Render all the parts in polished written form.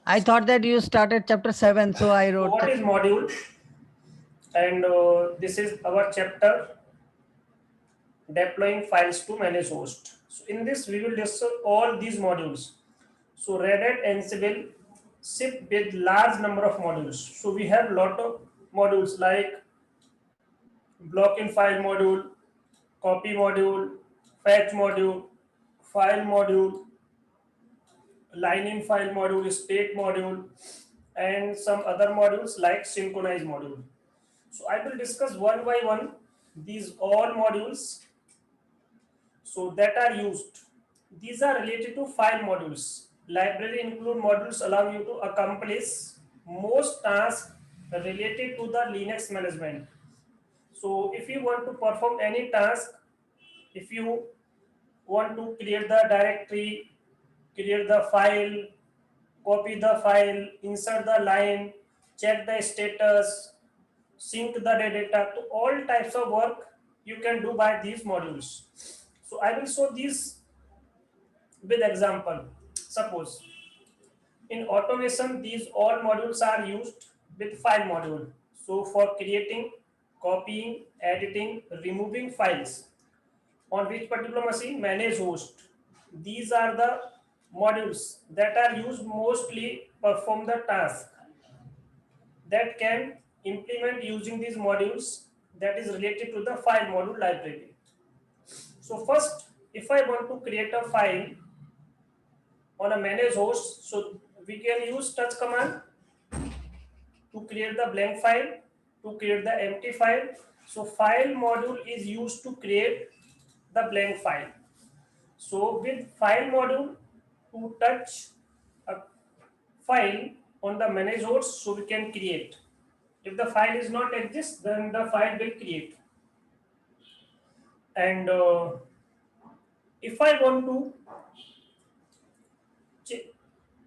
I thought that you started chapter 7, so I So wrote. what is module? And this is our chapter, deploying files to manage host. So in this we will discuss all these modules. So Red Hat Ansible ship with large number of modules. So we have lot of modules like block in file module, copy module, fetch module, file module, line in file module, state module, and some other modules like synchronize module. So I will discuss one by one these all modules so that are used. These are related to file modules. Library include modules allow you to accomplish most tasks related to the Linux management. So if you want to perform any task, if you want to create the directory, create the file, copy the file, insert the line, check the status, sync the data, to all types of work you can do by these modules. So I will show these with example. Suppose in automation, these all modules are used with file module. So for creating, copying, editing, removing files on which particular machine, manage host. These are the modules that are used mostly perform the task that can implement using these modules that is related to the file module library. So first, if I want to create a file on a manage host, so we can use touch command to create the blank file, to create the empty file. So file module is used to create the blank file. So with file module, to touch a file on the manage host, so we can create. If the file is not exist, then the file will create. And if I want to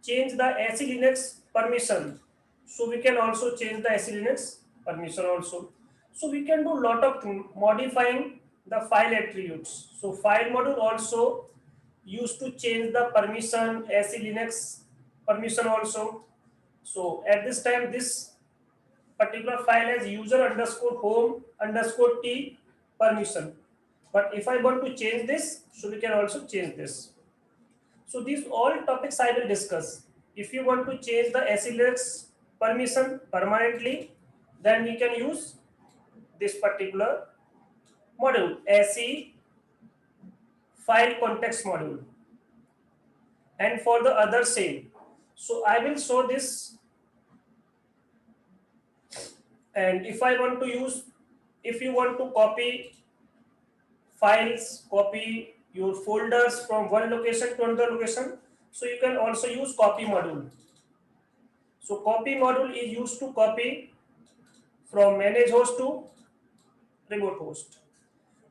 change the SE Linux permission, so we can also change the SE Linux permission also. So we can do lot of modifying the file attributes. So file module also used to change the permission, SE Linux permission also. So at this time, this particular file has user underscore home underscore t permission. But if I want to change this, so we can also change this. So these all topics I will discuss. If you want to change the SELX permission permanently, then we can use this particular module, SE file context module. And for the other same, so I will show this. And if I want to use, if you want to copy files, copy your folders from one location to another location, so you can also use copy module. So copy module is used to copy from manage host to remote host.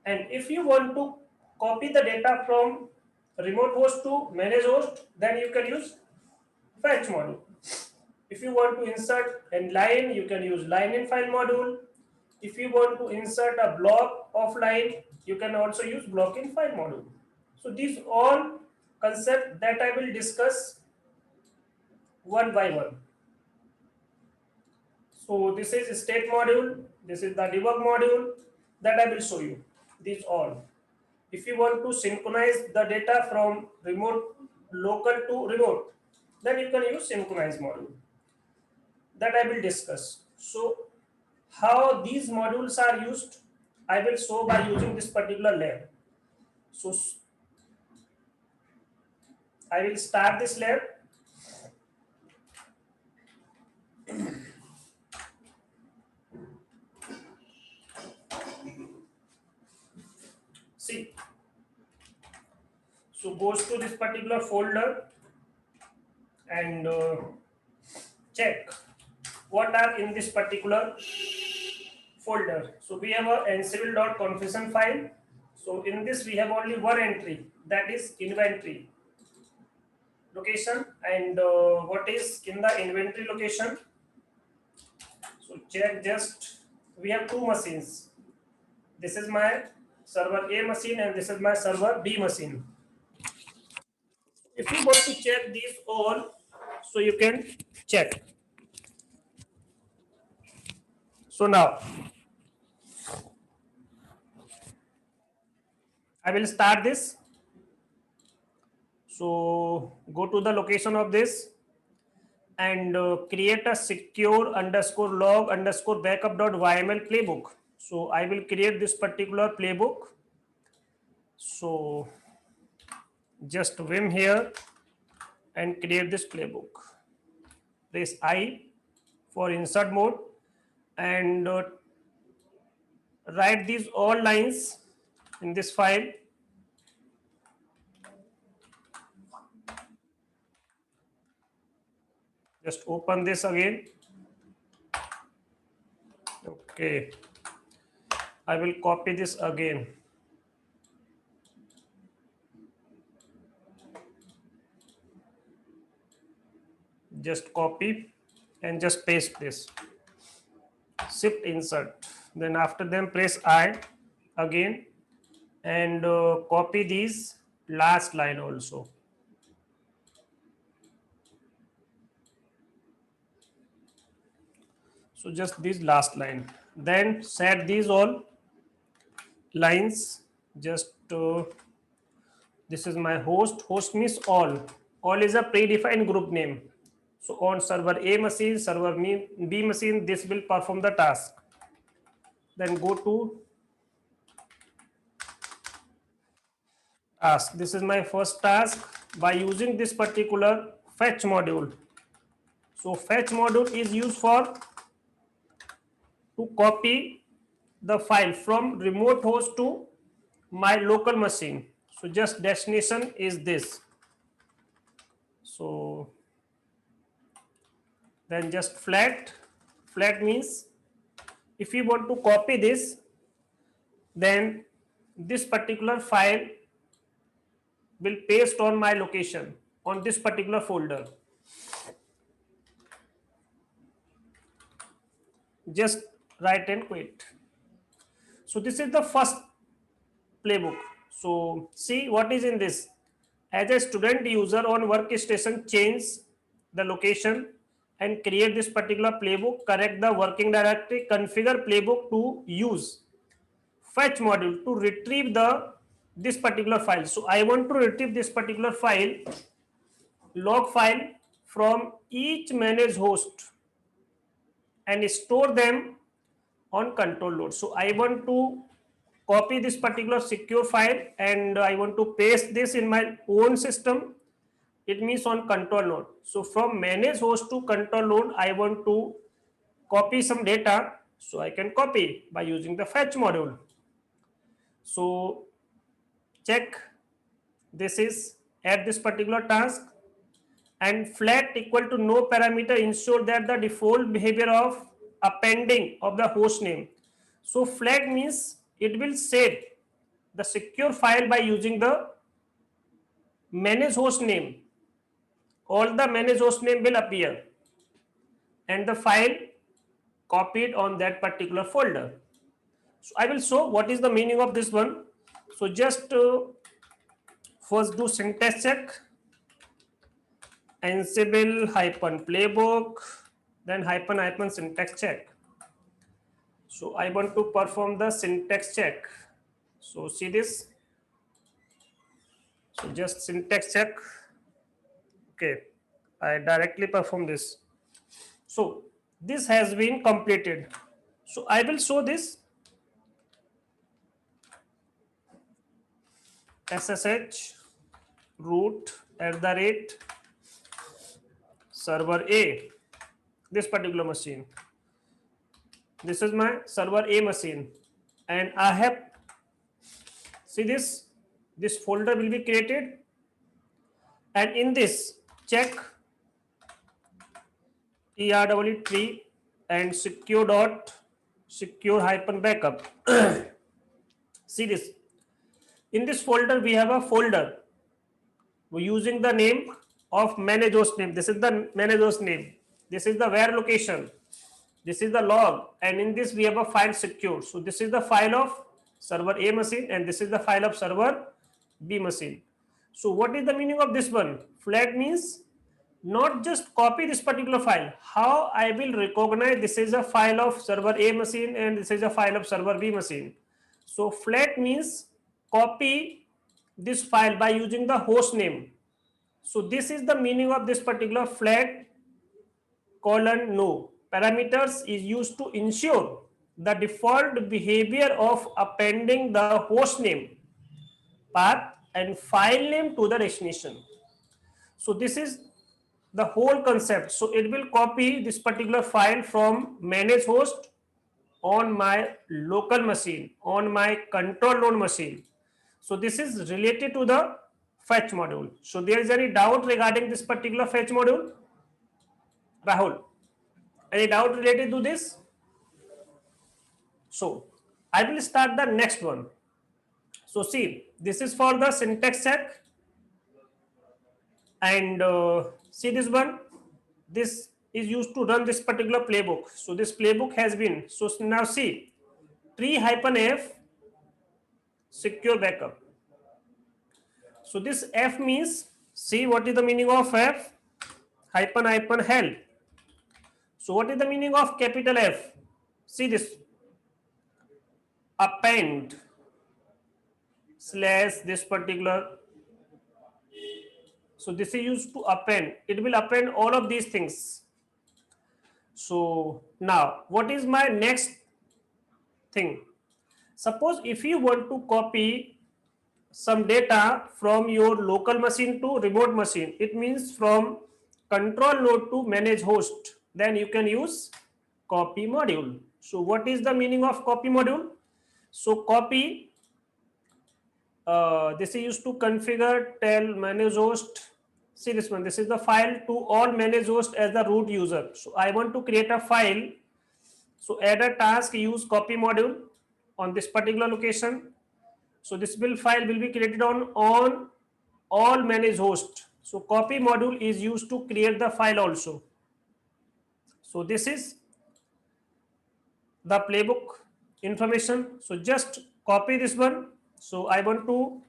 And if you want to copy the data from remote host to manage host, then you can use fetch module. If you want to insert a line, you can use line in file module. If you want to insert a block of line, you can also use block in file module. So these all concepts that I will discuss one by one. So this is state module, this is the debug module that I will show you. These all. If you want to synchronize the data from remote local to remote, then you can use synchronize module that I will discuss. So how these modules are used, I will show by using this particular lab. So I will start this lab. See, so goes to this particular folder and check what are in this particular folder. So we have a ansible.configuration file. So in this we have only one entry, that is inventory location. And what is in the inventory location? So check just, we have two machines. This is my server A machine and this is my server B machine. If you want to check these all, so you can check. So now I will start this. So go to the location of this and create a secure underscore log underscore backup.yml playbook. So I will create this particular playbook. So just vim here and create this playbook. Press I for insert mode and write these all lines in this file. Just open this again. Okay, I will copy this again. Just copy and just paste this. Shift insert. Then after them press I again and copy these last line also. So just this last line. Then set these all lines. Just this is my host. Host means all. All is a predefined group name. So on server A machine, server B machine, this will perform the task. Then go to task. This is my first task by using this particular fetch module. So fetch module is used for to copy the file from remote host to my local machine. So just destination is this. So then just flat means if you want to copy this, then this particular file will paste on my location on this particular folder. Just write and quit. So this is the first playbook. So see what is in this. As a student user on workstation, change the location and create this particular playbook, correct the working directory, configure playbook to use fetch module to retrieve this particular file. So I want to retrieve this particular file, log file from each managed host and store them on control node. So I want to copy this particular secure file and I want to paste this in my own system. It means on control node. So from manage host to control node, I want to copy some data. So I can copy by using the fetch module. So check this is at this particular task and flat equal to no parameter ensure that the default behavior of appending of the host name. So flat means it will set the secure file by using the manage host name. All the manage host name will appear and the file copied on that particular folder. So I will show what is the meaning of this one. So just first do syntax check, Ansible -playbook, then -- syntax check. So I want to perform the syntax check. So see this. So just syntax check. Okay, I directly perform this. So this has been completed. So I will show this SSH root @ server A, this particular machine. This is my server A machine and I have, see this folder will be created and in this check tree and secure-backup. See this. In this folder, we have a folder. We're using the name of manage host name. This is the manage host name. This is the where location. This is the log. And in this, we have a file secure. So this is the file of server A machine and this is the file of server B machine. So what is the meaning of this one? Flat means not just copy this particular file. How I will recognize this is a file of server A machine and this is a file of server B machine. So flat means copy this file by using the host name. So this is the meaning of this particular flat colon no. Parameters is used to ensure the default behavior of appending the host name, path and file name to the destination. So this is the whole concept. So it will copy this particular file from manage host on my local machine, on my control node machine. So this is related to the fetch module. So there is any doubt regarding this particular fetch module? Rahul, any doubt related to this? So I will start the next one. So see, this is for the syntax check. And see this one, this is used to run this particular playbook. So this playbook has been, so now see, tree-f secure backup. So this F means, see what is the meaning of F? Hyphen hyphen help. So what is the meaning of capital F? See this, append slash this particular. So this is used to append. It will append all of these things. So now what is my next thing? Suppose if you want to copy some data from your local machine to remote machine, it means from control node to manage host, then you can use copy module. So what is the meaning of copy module? So copy, this is used to configure, tell, manage host. See this one, this is the file to all manage host as the root user. So I want to create a file. So add a task, use copy module on this particular location. So this file will be created on all manage host. So copy module is used to create the file also. So this is the playbook information. So just copy this one. So I want to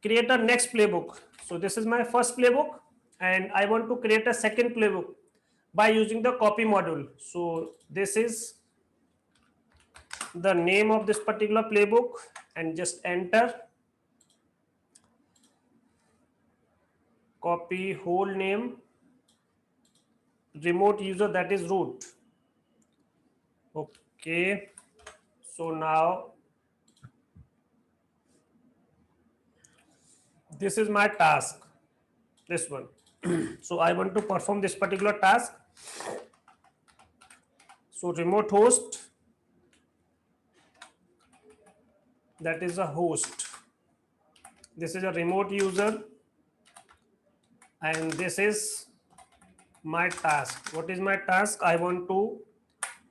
create a next playbook. So this is my first playbook and I want to create a second playbook by using the copy module. So this is the name of this particular playbook and just enter. Copy whole name, remote user, that is root. Okay. So now this is my task, this one. So I want to perform this particular task. So remote host, that is a host. This is a remote user and this is my task. What is my task? I want to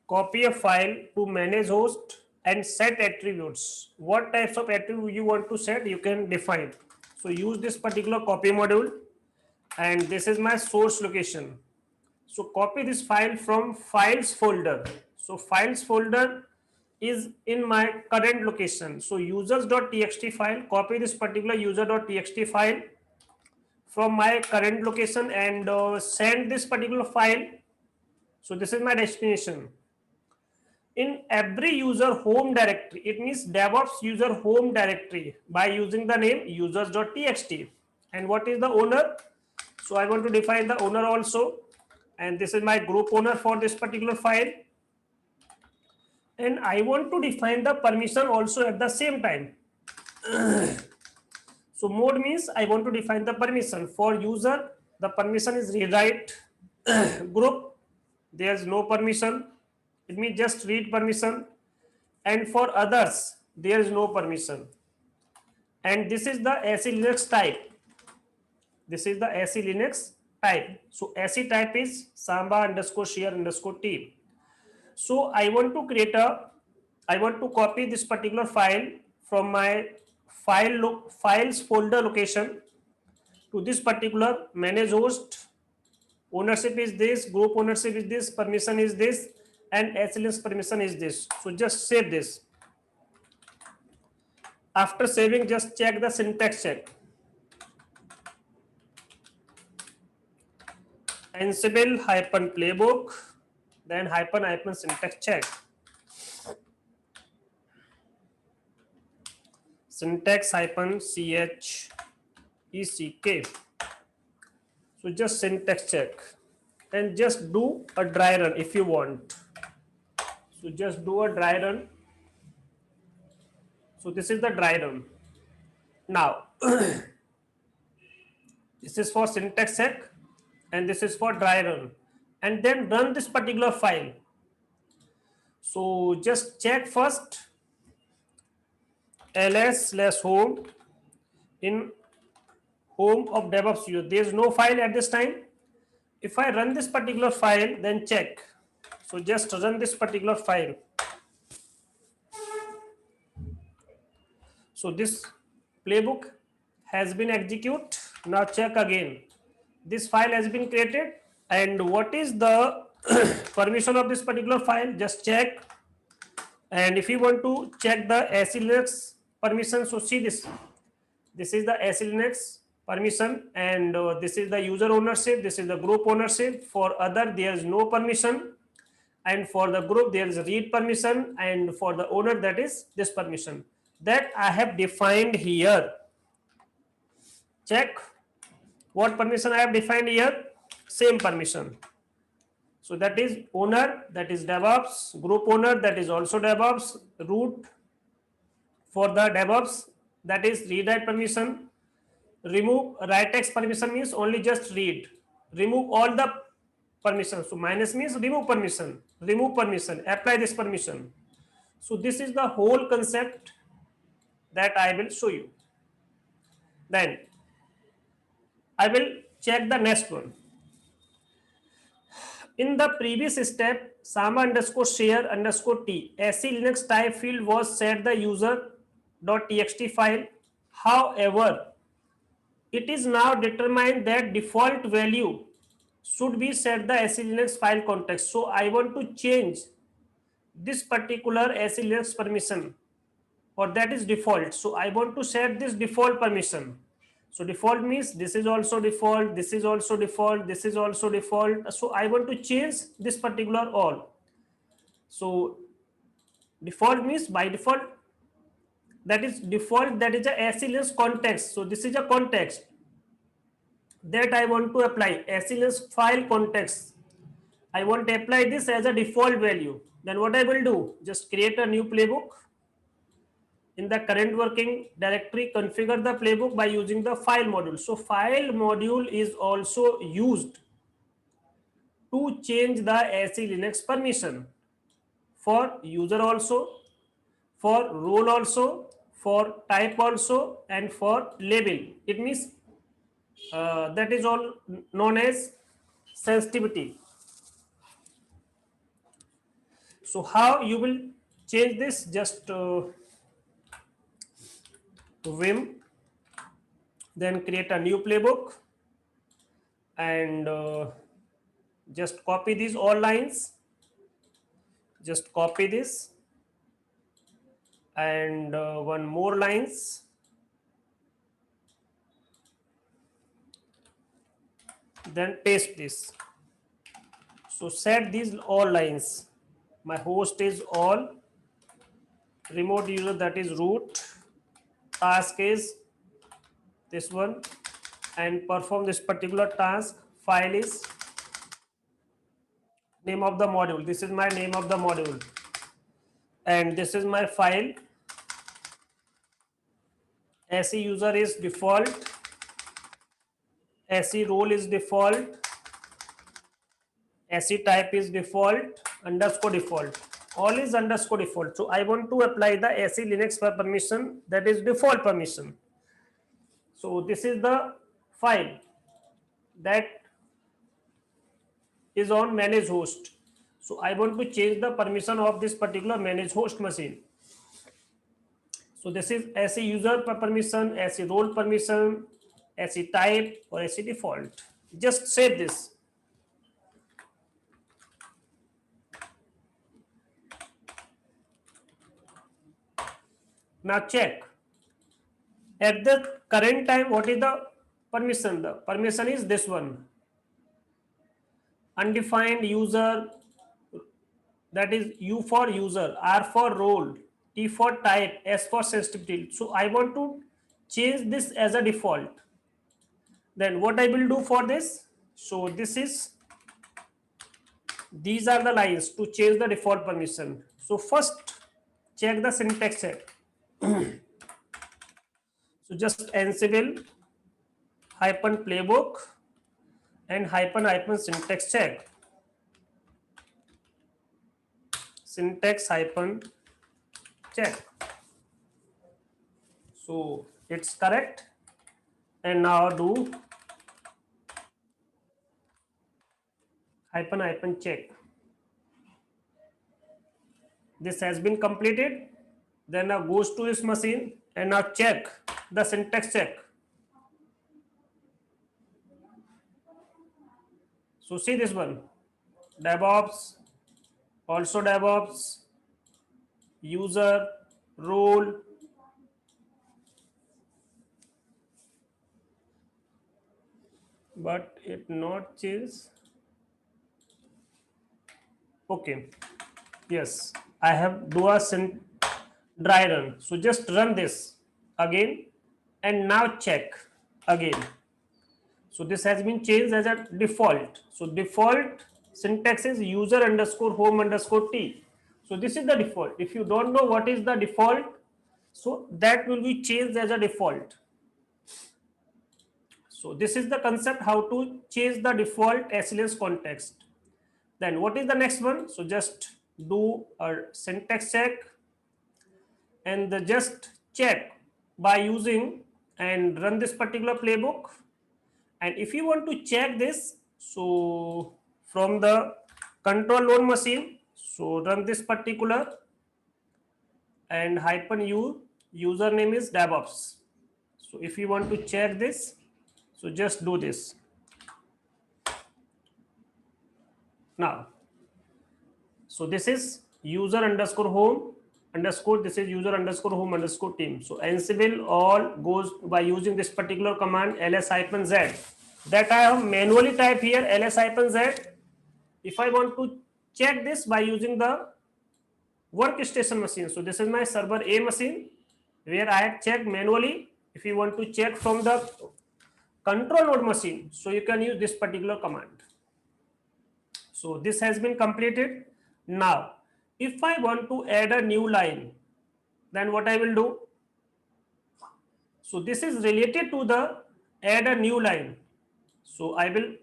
copy a file to manage host and set attributes. What types of attribute you want to set, you can define. So use this particular copy module and this is my source location. So copy this file from files folder. So files folder is in my current location. So users.txt file, copy this particular user.txt file from my current location and send this particular file. So this is my destination. In every user home directory, it means DevOps user home directory by using the name users.txt. And what is the owner? So I want to define the owner also. And this is my group owner for this particular file. And I want to define the permission also at the same time. So mode means I want to define the permission. For user, the permission is rewrite. Group, there's no permission. It means just read permission. And for others, there is no permission. And this is the SE Linux type. This is the SE Linux type. So SE type is samba underscore share underscore t. So I want to copy this particular file from my files folder location to this particular manage host. Ownership is this, group ownership is this, permission is this, and SLS permission is this. So just save this. After saving, just check the syntax check. Ansible hyphen playbook, then hyphen syntax check. Syntax hyphen check. So just syntax check and just do a dry run if you want. So just do a dry run. So this is the dry run. Now this is for syntax check and this is for dry run, and then run this particular file. So just check first ls/home in home of DevOps user. There is no file at this time. If I run this particular file, then check. So just run this particular file. So this playbook has been executed. Now check again. This file has been created, and what is the permission of this particular file? Just check. And if you want to check the SE Linux permission, so see this. This is the SE Linux permission, and this is the user ownership. This is the group ownership. For other, there is no permission, and for the group there is read permission, and for the owner that is this permission that I have defined here. Check what permission I have defined here. Same permission. So that is owner, that is DevOps, group owner, that is also DevOps, root for the DevOps, that is read write permission. Remove write text permission means only just read. Remove all the permission. So minus means remove permission, apply this permission. So this is the whole concept that I will show you. Then I will check the next one. In the previous step, sama_share_t SE Linux type field was set the user.txt file. However, it is now determined that default value should be set the SE Linux file context. So I want to change this particular SE Linux permission, or that is default. So I want to set this default permission. So default means this is also default, this is also default, this is also default. So I want to change this particular all. So default means by default, that is default, that is a SE Linux context. So this is a context that I want to apply. SE Linux file context, I want to apply this as a default value. Then what I will do, just create a new playbook. In the current working directory, configure the playbook by using the file module. So file module is also used to change the SE Linux permission for user also, for role also, for type also, and for label. It means that is all known as sensitivity. So how you will change this? Just vim, then create a new playbook, and just copy these all lines. Just copy this, and one more lines. Then paste this. So set these all lines. My host is all, remote user that is root, task is this one, and perform this particular task. File is name of the module. This is my name of the module, and this is my file. SE user is default, SE role is default, SE type is default, underscore default. All is underscore default. So I want to apply the SE Linux permission, that is default permission. So this is the file that is on manage host. So I want to change the permission of this particular manage host machine. So this is SE user permission, SE role permission, SE type, or SE default. Just save this. Now check. At the current time, what is the permission? The permission is this one. undefined user, that is U for user, R for role, T for type, S for sensitivity. So I want to change this as a default. Then what I will do for this? So this is, these are the lines to change the default permission. So first check the syntax check. So just Ansible hyphen playbook and hyphen syntax check. Syntax hyphen check. So it's correct. And now do hyphen check. This has been completed. Then now goes to this machine and now check the syntax check. So see this one, DevOps, also DevOps, user, role, but it not change. Okay, yes, I have do a dry run. So just run this again and now check again. So this has been changed as a default. So default syntax is user underscore home underscore t. So this is the default. If you don't know what is the default, so that will be changed as a default. So this is the concept how to change the default SLS context. Then what is the next one? So just do a syntax check and just check by using and run this particular playbook. And if you want to check this, so from the control load machine, so run this particular and hyphen u, username is DevOps. So if you want to check this, so just do this. Now, so this is user underscore home underscore, this is user underscore home underscore team. So Ansible all goes by using this particular command ls-z, that I have manually type here ls-z. If I want to check this by using the workstation machine, so this is my server A machine where I had checked manually. If you want to check from the control node machine, so you can use this particular command. So this has been completed. Now, if I want to add a new line, then what I will do? So this is related to the add a new line. So I will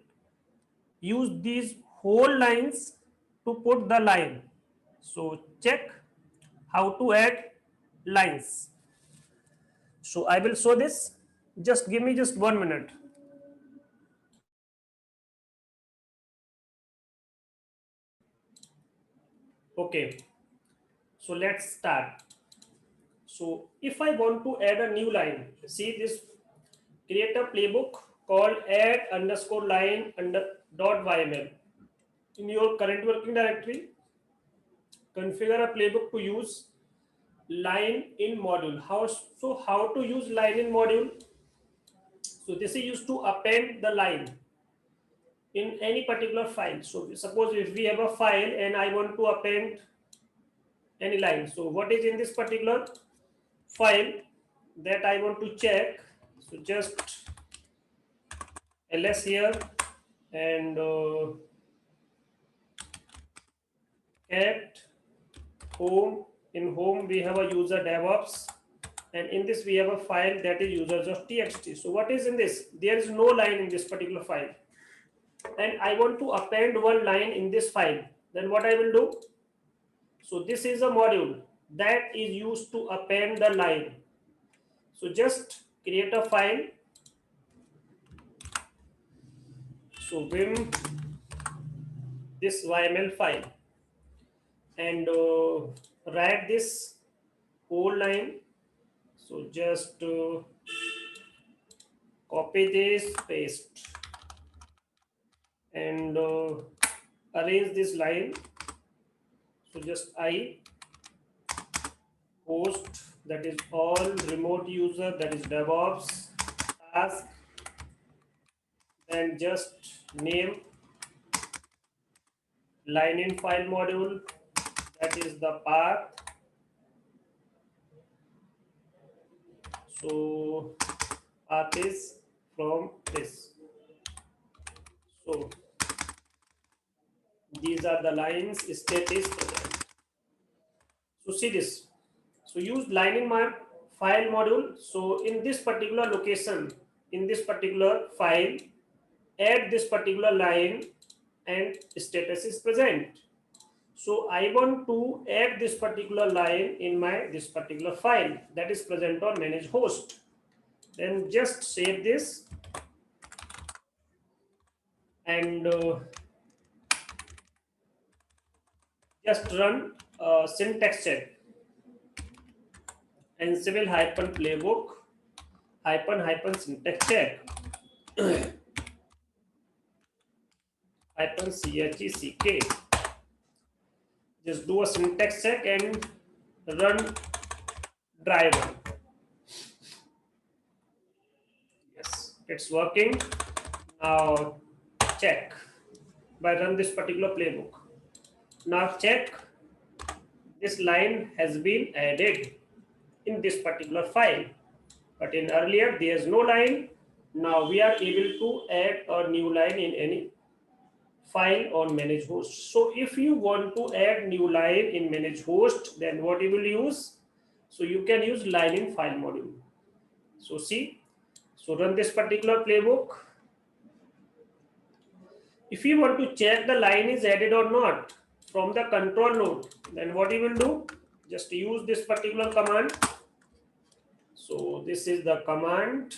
use these whole lines to put the line. So check how to add lines. So I will show this. Just give me just 1 minute. Okay. So let's start. So if I want to add a new line, see this, create a playbook called add underscore line under dot yml. In your current working directory, configure a playbook to use line in module. How to use line in module? So this is used to append the line in any particular file. So suppose if we have a file and I want to append any line. So what is in this particular file that I want to check? So just ls here and cat home. In home we have a user DevOps, and in this we have a file that is users.txt. So what is in this? There is no line in this particular file, and I want to append one line in this file. Then what I will do? So this is a module that is used to append the line. So just create a file. So vim this YML file and write this whole line. So just copy this, paste, and arrange this line. So just I host, that is all remote user, that is DevOps task, and just name line in file module, that is the path. So path is from this. So these are the lines, state is present. So see this. So use line in my file module. So in this particular location, in this particular file, add this particular line and status is present. So I want to add this particular line in my this particular file that is present on manage host. Then just save this and just run syntax check Ansible hyphen playbook hyphen syntax check hyphen chek. Just do a syntax check and run driver. Yes, it's working. Now check by run this particular playbook. Now check this line has been added in this particular file, but in earlier there is no line. Now we are able to add a new line in any file on manage host. So if you want to add new line in manage host, then what you will use? So you can use line in file module. So see, so run this particular playbook. If you want to check the line is added or not from the control node, then what you will do? Just use this particular command. So this is the command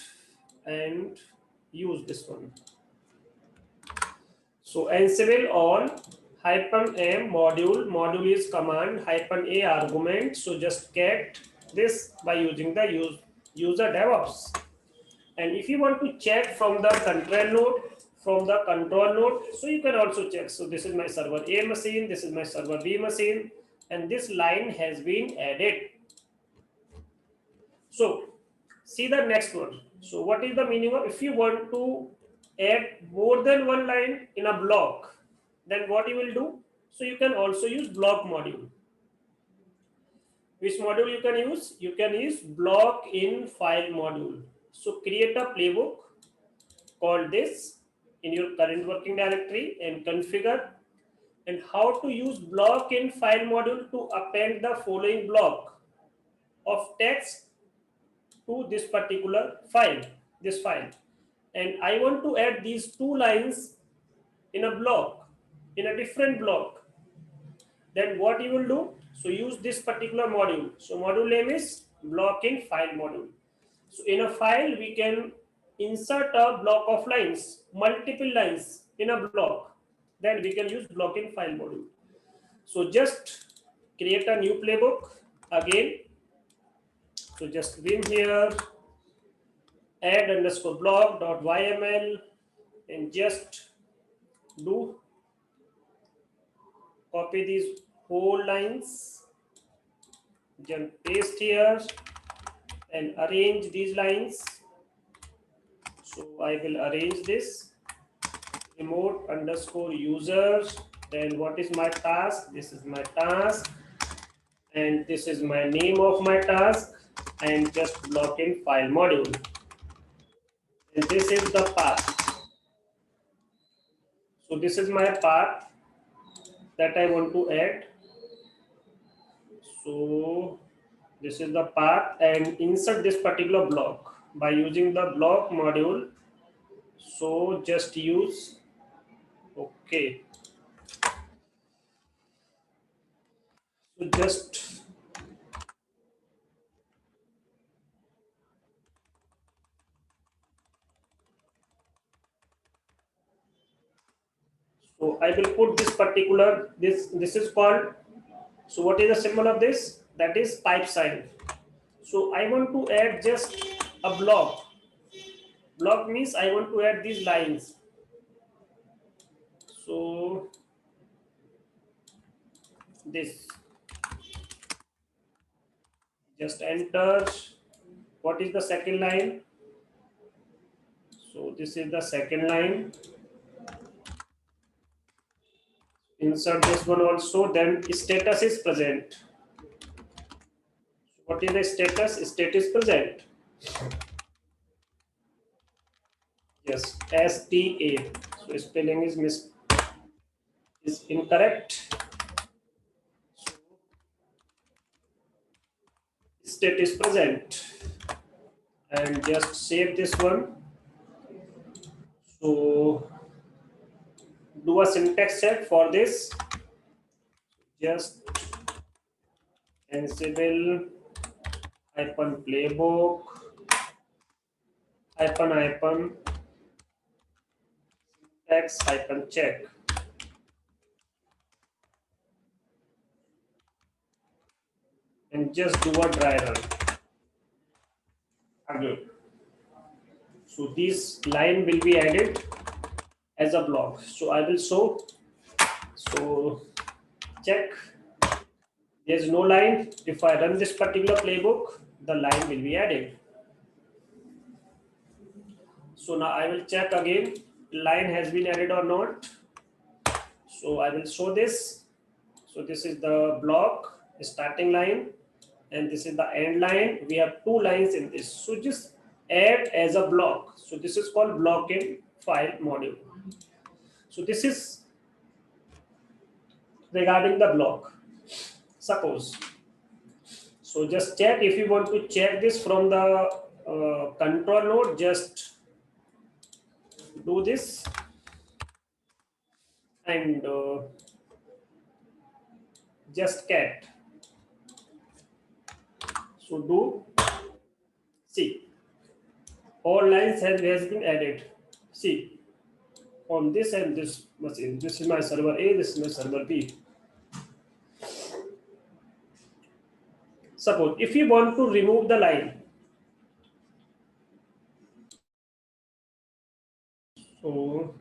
and use this one. So Ansible all -m module is command -a argument. So just get this by using the user DevOps. And if you want to check from the control node, so you can also check. So this is my server A machine, this is my server B machine, and this line has been added. So see the next one. So what is the meaning of if you want to add more than one line in a block, then what you will do? So you can also use block module. Which module you can use? You can use block in file module. So create a playbook called this in your current working directory and configure and how to use block in file module to append the following block of text to this particular file, this file. And I want to add these two lines in a block, in a different block. Then what you will do? So use this particular module. So module name is block in file module. So in a file, we can insert a block of lines, multiple lines in a block. Then we can use block in file module. So just create a new playbook again. So just vim here, add underscore block.yml and just do copy these whole lines, then paste here and arrange these lines. So I will arrange this remote underscore users. Then what is my task? This is my task and this is my name of my task and just block in file module. And this is the path. So this is my path that I want to add. So this is the path and insert this particular block by using the block module. So just use okay. So just so I will put this particular this is called. So what is the symbol of this? That is type sign. So I want to add just a block. Block means I want to add these lines. So this just enter. What is the second line? So this is the second line. insert this one also. Then status is present. What is the status? State is present. Yes, STA. So spelling is incorrect. State is present. And just save this one. So do a syntax check for this. Just Ansible -playbook syntax check. And just do a dry run again. So this line will be added as a block. So I will show. So check. There's no line. If I run this particular playbook, the line will be added. So now I will check again. Line has been added or not. So I will show this. So this is the block starting line, and this is the end line. We have two lines in this. So just add as a block. So this is called block in file module. So this is regarding the block. Suppose. So just check. If you want to check this from the control node, just do this and just cat. So do see. All lines has been added. See, on this and this machine. This is my server A, this is my server B. Suppose if you want to remove the line, so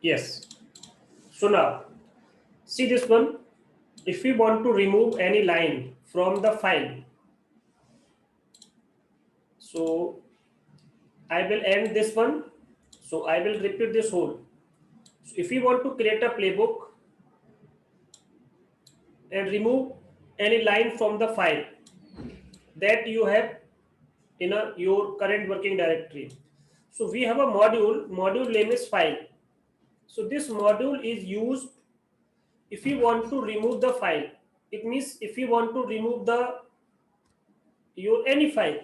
yes. So now see this one. If we want to remove any line from the file, so I will end this one. So I will repeat this whole. So if you want to create a playbook and remove any line from the file that you have in your current working directory. So we have a module name is file. So this module is used if you want to remove the file. It means if you want to remove your any file,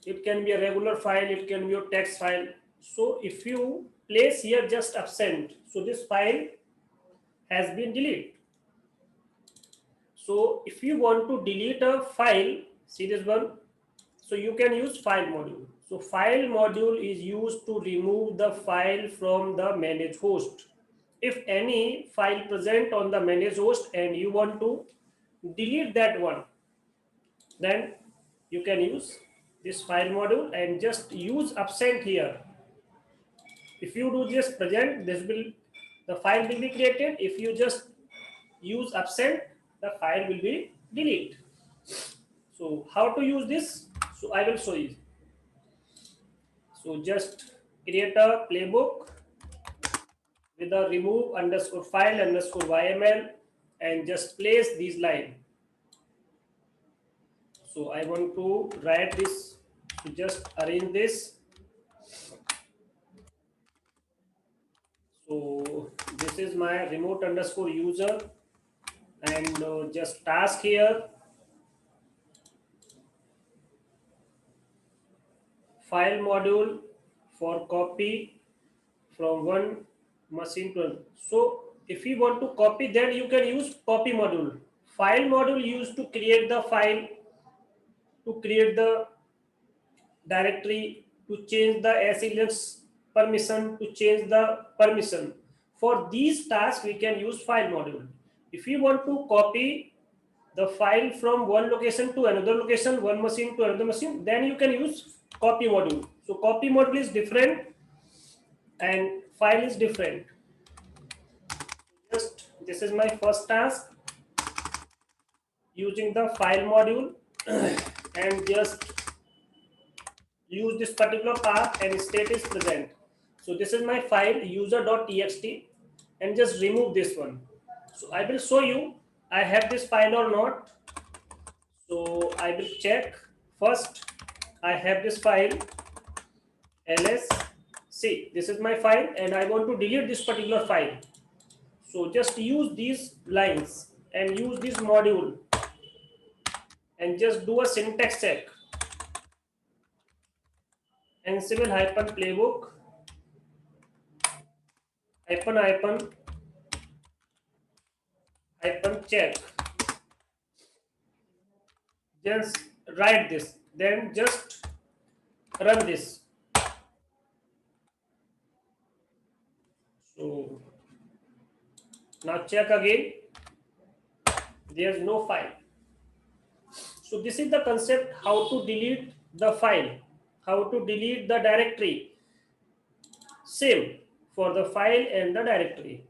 it can be a regular file, it can be a text file. So if you place here just absent, so this file has been deleted. So if you want to delete a file, see this one, so you can use file module. So file module is used to remove the file from the managed host. If any file present on the managed host and you want to delete that one, then you can use this file module and just use absent here. If you do just present, the file will be created. If you just use absent, the file will be deleted. So how to use this? So I will show you. So just create a playbook with a remove underscore file underscore YML and just place these line. So I want to write this, to just arrange this. So this is my remote underscore user and just task here. File module for copy from one machine to another. So if you want to copy, then you can use copy module. File module used to create the file, to create the directory, to change the SELS permission, to change the permission. For these tasks, we can use file module. If you want to copy the file from one location to another location, one machine to another machine, then you can use copy module. So copy module is different and file is different. Just this is my first task using the file module and just use this particular path and state is present. So this is my file user.txt, and just remove this one. So I will show you I have this file or not. So I will check first. I have this file ls. See, this is my file and I want to delete this particular file. So just use these lines and use this module and just do a syntax check. Ansible hyphen playbook hyphen check. Just write this, then just run this. So now check again. There's no file. So this is the concept how to delete the file, how to delete the directory. Same for the file and the directory.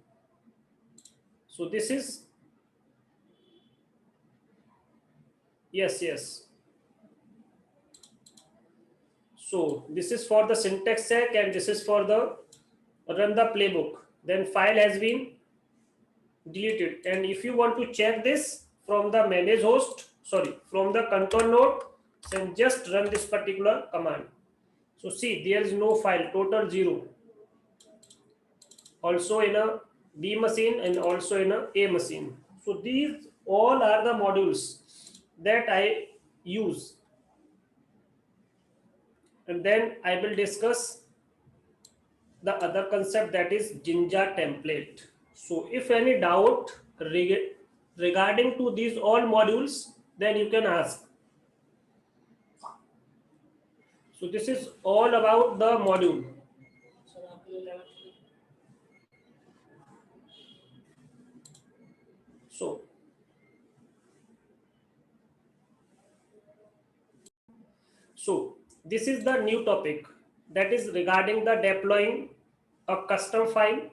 So this is yes. So this is for the syntax check and this is for the run the playbook. Then file has been deleted. And if you want to check this from the manage host, from the control node, then just run this particular command. So see, there is no file, total 0. Also in a B machine and also in a machine. So these all are the modules that I use. And then I will discuss the other concept, that is Jinja template. So if any doubt regarding to these all modules, then you can ask. So this is all about the module. So this is the new topic, that is regarding the deploying a custom file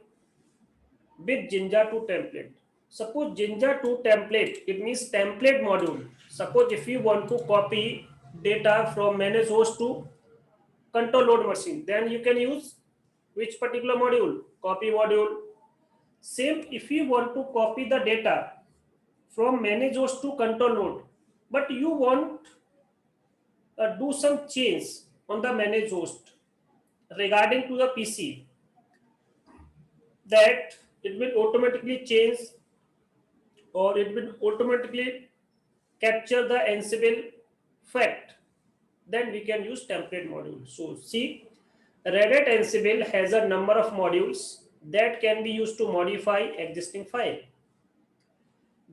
with Jinja 2 template. Suppose Jinja 2 template, it means template module. Suppose if you want to copy data from manage host to control node machine, then you can use which particular module? Copy module. Same if you want to copy the data from manage host to control node, but you want do some change on the manage host regarding to the PC, that it will automatically change or it will automatically capture the Ansible fact, then we can use template module. So see, Red Hat Ansible has a number of modules that can be used to modify existing file.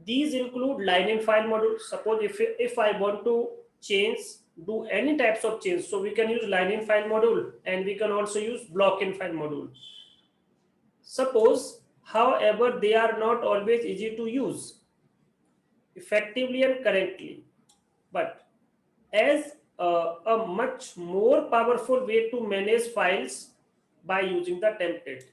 These include line in file module. Suppose if I want to change, do any types of change, so we can use line in file module, and we can also use block in file module. Suppose, however, they are not always easy to use effectively and correctly, but as a much more powerful way to manage files by using the template.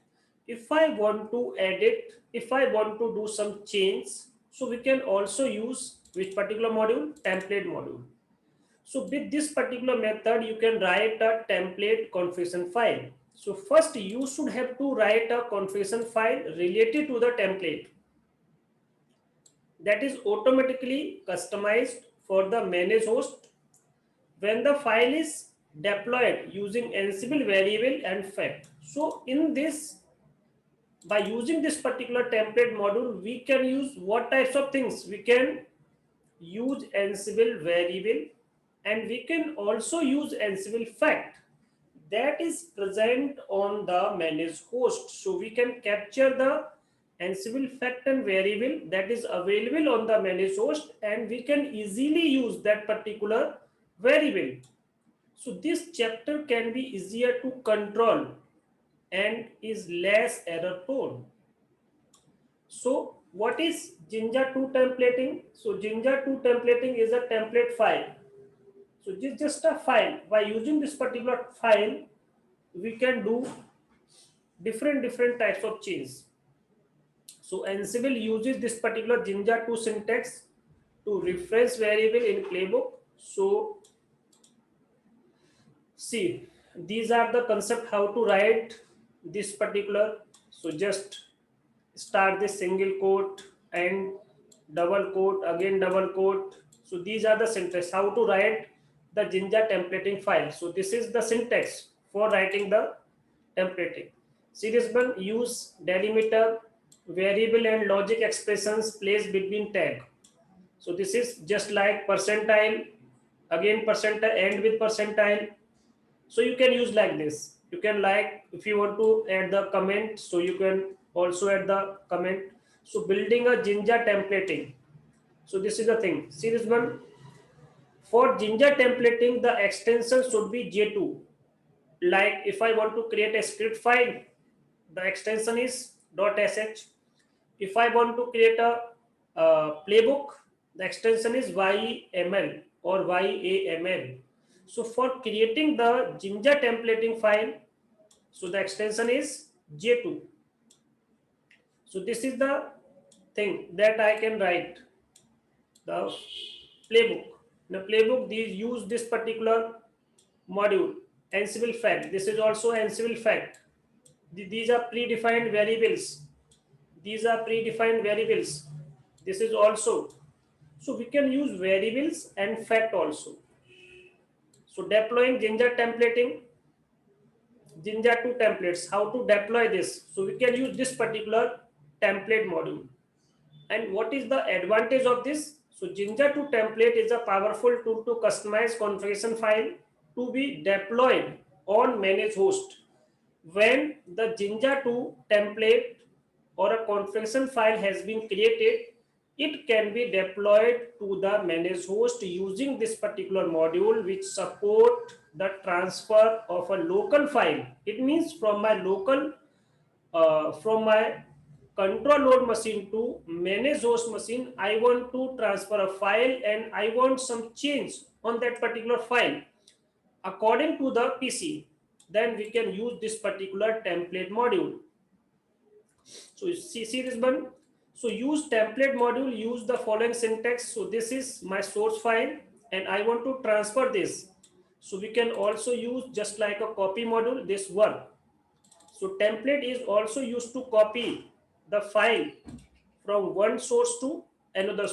If I want to edit, if I want to do some change, so we can also use which particular module? Template module. So with this particular method, you can write a template configuration file. So first you should have to write a configuration file related to the template that is automatically customized for the manage host when the file is deployed using Ansible variable and fact. So in this, by using this particular template module, we can use what types of things? We can use Ansible variable and we can also use Ansible fact that is present on the managed host. So we can capture the Ansible fact and variable that is available on the managed host, and we can easily use that particular variable. So this chapter can be easier to control and is less error prone. So what is Jinja 2 templating? So Jinja 2 templating is a template file. So this is just a file. By using this particular file, we can do different types of change. So Ansible uses this particular Jinja 2 syntax to reference variable in playbook. So see, these are the concept how to write this particular, so just start this single quote and double quote, again double quote. So these are the syntax how to write the Jinja templating file. So this is the syntax for writing the templating. Series 1, use delimiter, variable and logic expressions placed between tag. So this is just like percentile, again percentile, end with percentile. So you can use like this. You can, like, if you want to add the comment, so you can also add the comment. So building a Jinja templating. So this is the thing. Series 1, for Jinja templating, the extension should be J2. Like if I want to create a script file, the extension is .sh. If I want to create a playbook, the extension is YAML or YAML. So for creating the Jinja templating file, so the extension is J2. So this is the thing that I can write the playbook. In the playbook, these use this particular module, Ansible fact. This is also Ansible fact. These are predefined variables. These are predefined variables. This is also, so we can use variables and fact also. So deploying Jinja templating, Jinja 2 templates, how to deploy this. So we can use this particular template module. And what is the advantage of this? So Jinja 2 template is a powerful tool to customize configuration file to be deployed on managed host. When the Jinja 2 template or a configuration file has been created, it can be deployed to the managed host using this particular module, which support the transfer of a local file. It means from my local, from my control node machine to managed host machine, I want to transfer a file and I want some change on that particular file according to the PC. Then we can use this particular template module. So see this one. So use template module, use the following syntax. So this is my source file and I want to transfer this. So we can also use just like a copy module, this one. So template is also used to copy the file from one source to another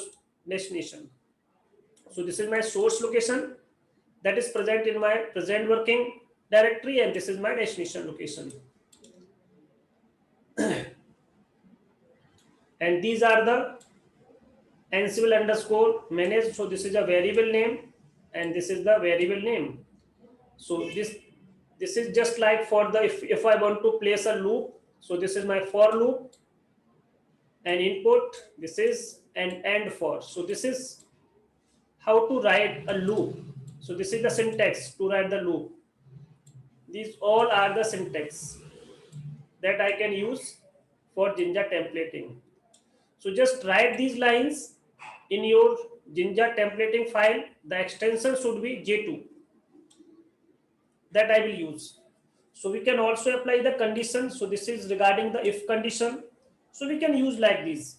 destination. So this is my source location that is present in my present working directory, and this is my destination location. And these are the Ansible underscore manage. So this is a variable name and this is the variable name. So this is just like for the, if I want to place a loop, so this is my for loop and input, this is an end for. So this is how to write a loop. So this is the syntax to write the loop. These all are the syntax that I can use for Jinja templating. So just write these lines in your Jinja templating file. The extension should be J2 that I will use. So we can also apply the condition. So this is regarding the if condition. So we can use like this.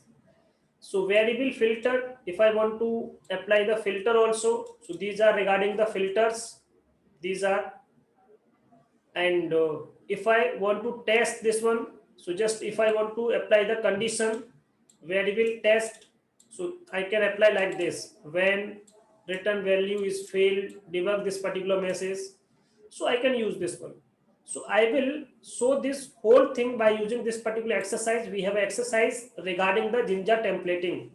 So variable filter, if I want to apply the filter also. So these are regarding the filters. These are, and if I want to test this one, so just if I want to apply the condition, variable test, so I can apply like this: when return value is failed, debug this particular message. So I can use this one. So I will show this whole thing by using this particular exercise. We have an exercise regarding the Jinja templating.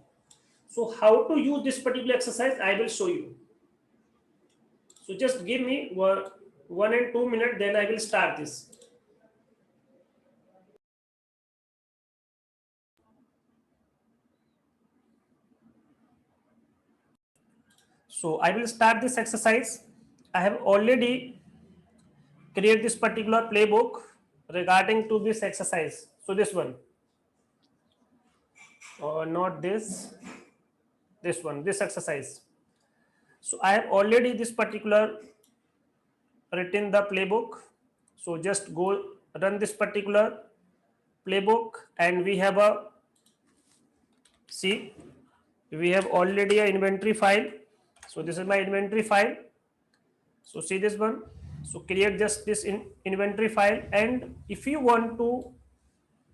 So how to use this particular exercise, I will show you. So just give me 1 and 2 minutes, then I will start this. So I will start this exercise. I have already created this particular playbook regarding to this exercise. So this one, or not this one, this exercise. So I have already this particular written the playbook. So just go run this particular playbook, and we have a, see, we have already a inventory file. So this is my inventory file. So see this one. So create just this inventory file, and if you want to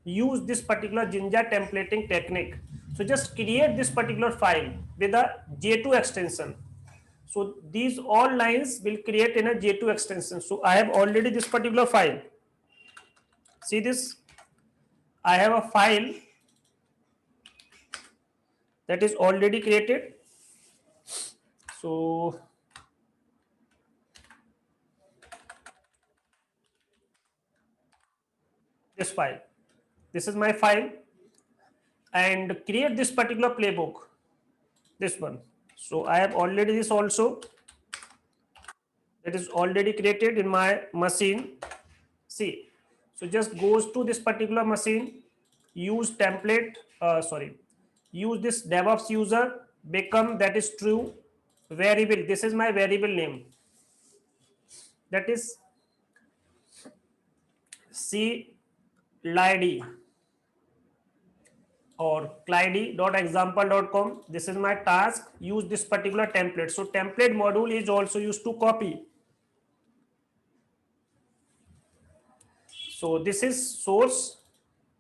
use this particular Jinja templating technique, so just create this particular file with a J2 extension. So these all lines will create in a J2 extension. So I have already this particular file. See this, I have a file that is already created. So this file, this is my file, and create this particular playbook, this one. So I have already this also, that is already created in my machine. See, so just goes to this particular machine, use template, use this DevOps user, become, that is true, variable, this is my variable name, that is C lid or clidy.example.com. This is my task, use this particular template. So template module is also used to copy. So this is source,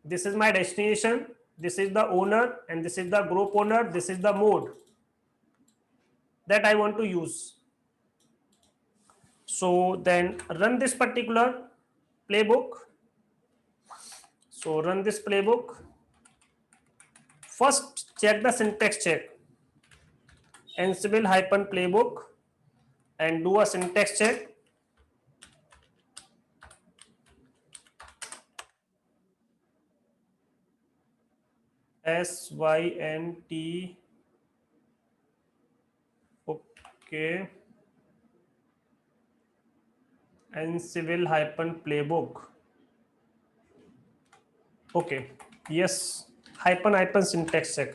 this is my destination, this is the owner, and this is the group owner, this is the mode that I want to use. So then run this particular playbook. So run this playbook. First check the syntax check, Ansible -playbook, and do a syntax check. SYNT, okay, Ansible -playbook, okay, yes, hyphen syntax check.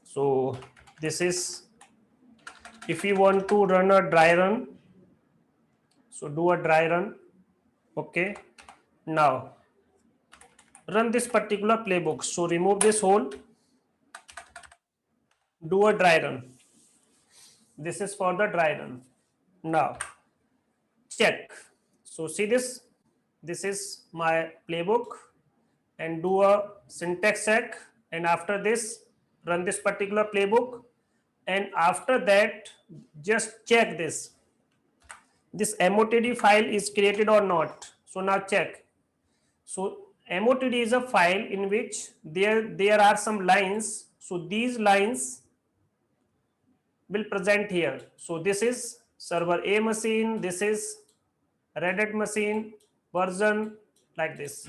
So this is, if you want to run a dry run, so do a dry run. Okay, now run this particular playbook. So remove this whole, do a dry run. This is for the dry run. Now check. So see this, this is my playbook, and do a syntax check, and after this run this particular playbook, and after that just check this MOTD file is created or not. So now check. So MOTD is a file in which there are some lines. So these lines will present here. So this is server A machine, this is Red Hat machine, version, like this.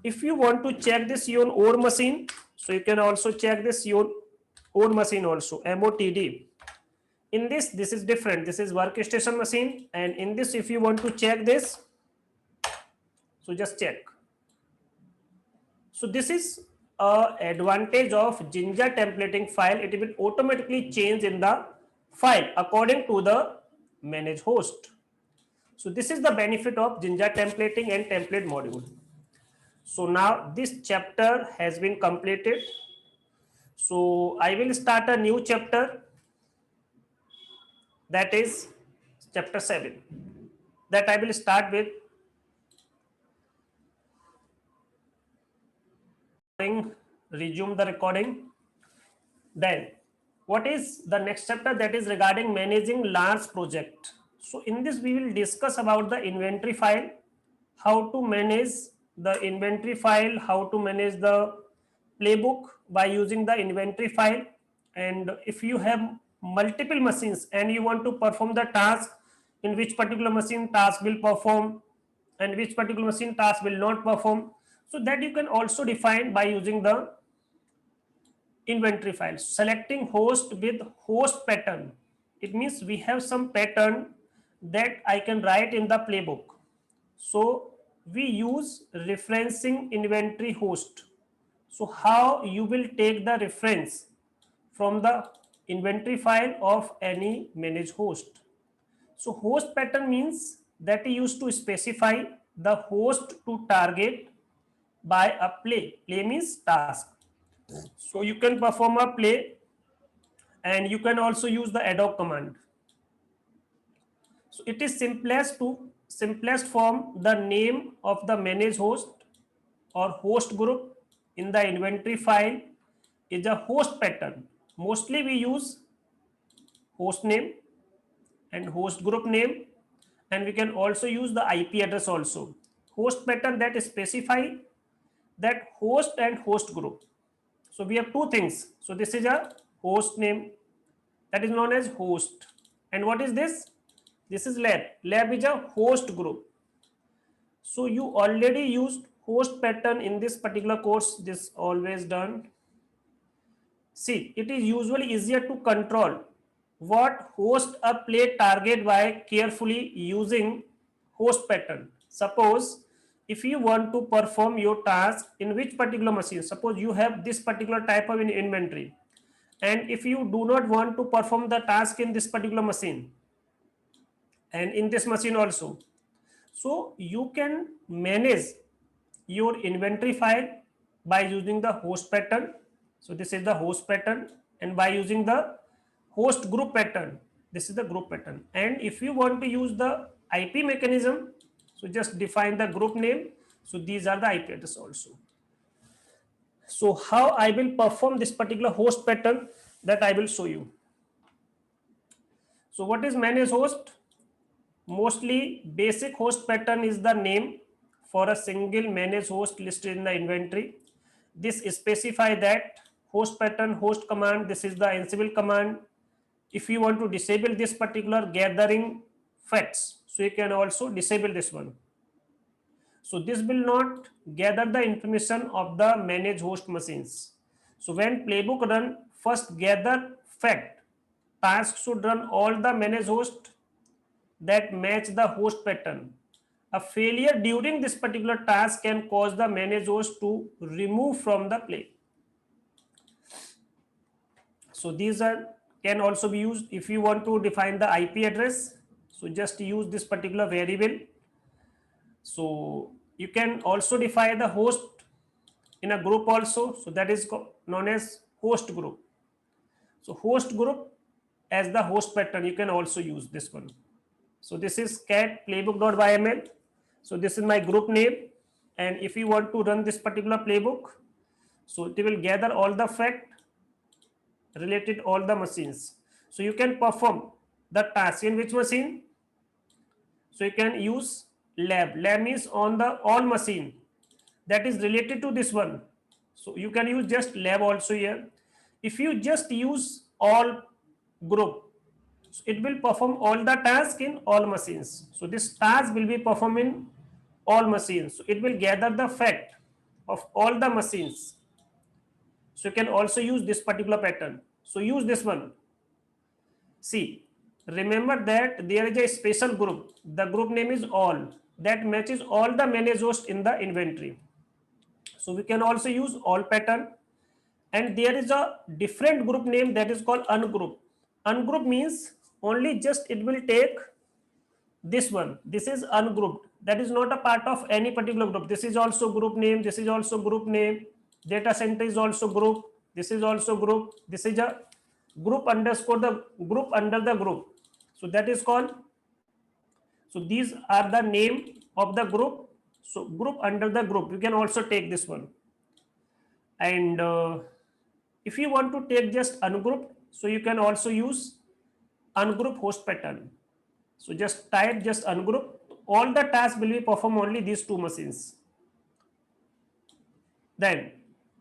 If you want to check this your own machine, so you can also check this your own machine also, MOTD. In this is different, this is workstation machine, and in this if you want to check this, so just check. So this is a advantage of Jinja templating file. It will automatically change in the file according to the manage host. So this is the benefit of Jinja templating and template module. So now this chapter has been completed. So I will start a new chapter, that is chapter 7, that I will start with resume the recording. Then what is the next chapter? That is regarding managing large project. So in this we will discuss about the inventory file, how to manage the inventory file, how to manage the playbook by using the inventory file. And if you have multiple machines and you want to perform the task, in which particular machine task will perform and which particular machine task will not perform, so that you can also define by using the inventory file. Selecting host with host pattern, it means we have some pattern that I can write in the playbook. So we use referencing inventory host. So how you will take the reference from the inventory file of any managed host. So host pattern means that you used to specify the host to target by a play. Play means task. So you can perform a play, and you can also use the ad hoc command. So it is simplest form, the name of the managed host or host group in the inventory file is a host pattern. Mostly we use host name and host group name, and we can also use the IP address also. Host pattern that specify that host and host group. So we have two things. So this is a host name that is known as host. And what is this? This is lab. Lab is a host group. So you already used host pattern in this particular course. This always done. See, it is usually easier to control what host a play target by carefully using host pattern. Suppose if you want to perform your task in which particular machine, suppose you have this particular type of inventory, and if you do not want to perform the task in this particular machine and in this machine also, so you can manage your inventory file by using the host pattern. So this is the host pattern, and by using the host group pattern, this is the group pattern. And if you want to use the IP mechanism, so just define the group name. So these are the IP address also. So how I will perform this particular host pattern, that I will show you. So what is manage host? Mostly basic host pattern is the name for a single managed host listed in the inventory. This specify that host pattern, host command, this is the Ansible command. If you want to disable this particular gathering facts, so you can also disable this one. So this will not gather the information of the managed host machines. So when playbook run, first gather fact. Task should run all the managed host that match the host pattern. A failure during this particular task can cause the managed host to remove from the play. So these are can also be used if you want to define the IP address. So just use this particular variable. So you can also define the host in a group also. So that is known as host group. So host group as the host pattern, you can also use this one. So this is cat playbook.yml. So this is my group name. And if you want to run this particular playbook, so it will gather all the fact related all the machines. So you can perform the task in which machine? So you can use lab. Lab means on the all machine that is related to this one. So you can use just lab also here. If you just use all group, so it will perform all the task in all machines. So this task will be performed in all machines. So it will gather the fact of all the machines. So you can also use this particular pattern. So use this one. See, remember that there is a special group. The group name is all, that matches all the managed host in the inventory. So we can also use all pattern, and there is a different group name that is called ungroup. Ungroup means only just it will take this one. This is ungrouped. That is not a part of any particular group. This is also group name. This is also group name. Data center is also group. This is also group. This is a group underscore the group under the group. So that is called. So these are the name of the group. So group under the group. You can also take this one. And if you want to take just ungrouped, so you can also use ungroup host pattern. So just type just ungroup. All the tasks will be performed only these two machines. Then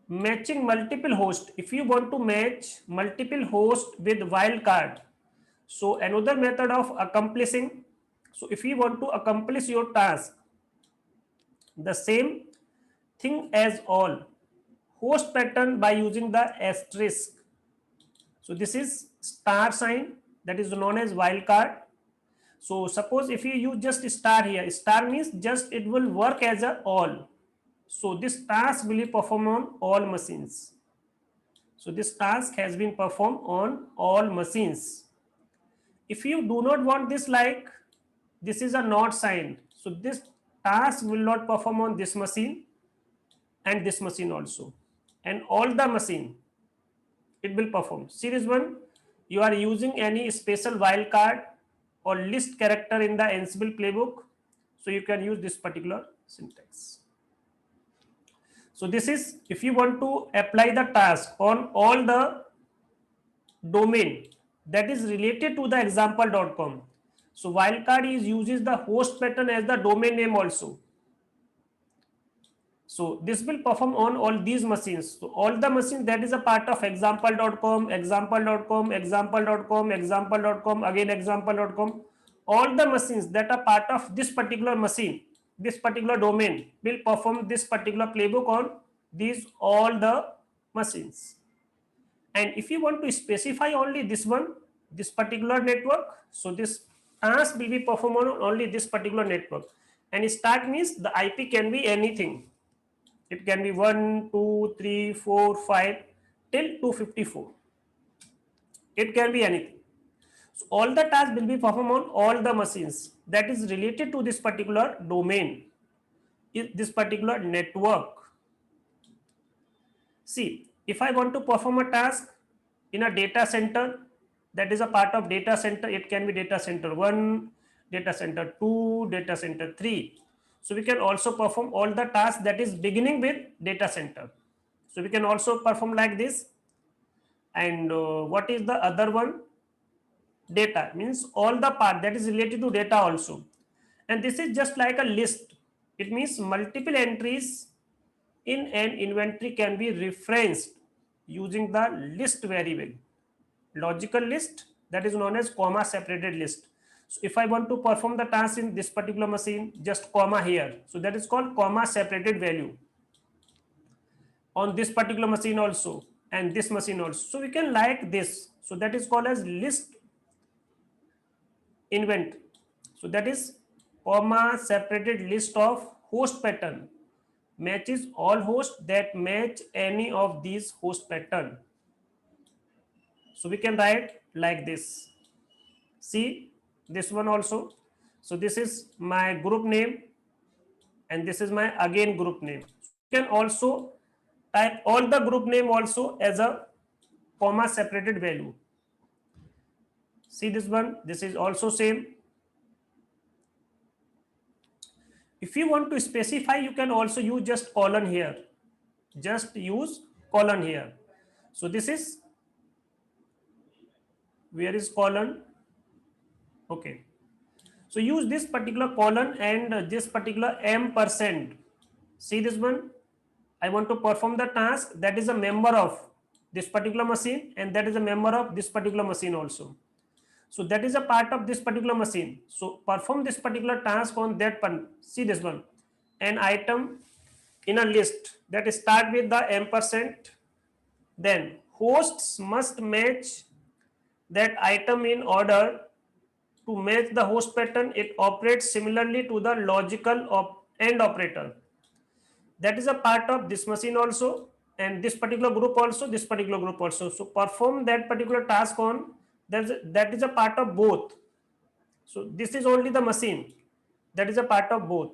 matching multiple host. If you want to match multiple host with wildcard, so another method of accomplishing. So if you want to accomplish your task, the same thing as all host pattern by using the asterisk. So this is star sign, that is known as wildcard. So suppose if you use just star here, star means just it will work as a all. So this task will be performed on all machines. So this task has been performed on all machines. If you do not want this, like this is a not sign, so this task will not perform on this machine and this machine also, and all the machine it will perform. Series one, you are using any special wildcard or list character in the Ansible playbook. So you can use this particular syntax. So this is if you want to apply the task on all the domain that is related to the example.com. So wildcard is uses the host pattern as the domain name also. So this will perform on all these machines. So all the machines that is a part of example.com, example.com, example.com, example.com, again example.com. All the machines that are part of this particular machine, this particular domain will perform this particular playbook on these all the machines. And if you want to specify only this one, this particular network, so this task will be performed on only this particular network. And start means the IP can be anything. It can be 1, 2, 3, 4, 5 till 254. It can be anything. So all the tasks will be performed on all the machines that is related to this particular domain, this particular network. See, if I want to perform a task in a data center, that is a part of data center, it can be data center 1, data center 2, data center 3. So we can also perform all the tasks that is beginning with data center. So we can also perform like this. And what is the other one? Data means all the part that is related to data also. And this is just like a list. It means multiple entries in an inventory can be referenced using the list variable. Logical list, that is known as comma separated list. So if I want to perform the task in this particular machine, just comma here. So that is called comma separated value. On this particular machine also and this machine also. So we can like this. So that is called as list inventory. So that is comma separated list of host pattern matches all hosts that match any of these host pattern. So we can write like this. See this one also. So this is my group name and this is my again group name. You can also type all the group name also as a comma separated value. See this one, this is also same. If you want to specify, you can also use just colon here. Just use colon here. So this is, where is colon? Okay. So use this particular colon and this particular %. See this one? I want to perform the task that is a member of this particular machine and that is a member of this particular machine also. So that is a part of this particular machine. So perform this particular task on that one. See this one. An item in a list that start with the %. Then hosts must match that item in order to match the host pattern. It operates similarly to the logical AND operator. That is a part of this machine also and this particular group also, this particular group also. So perform that particular task on that is a part of both. So this is only the machine that is a part of both.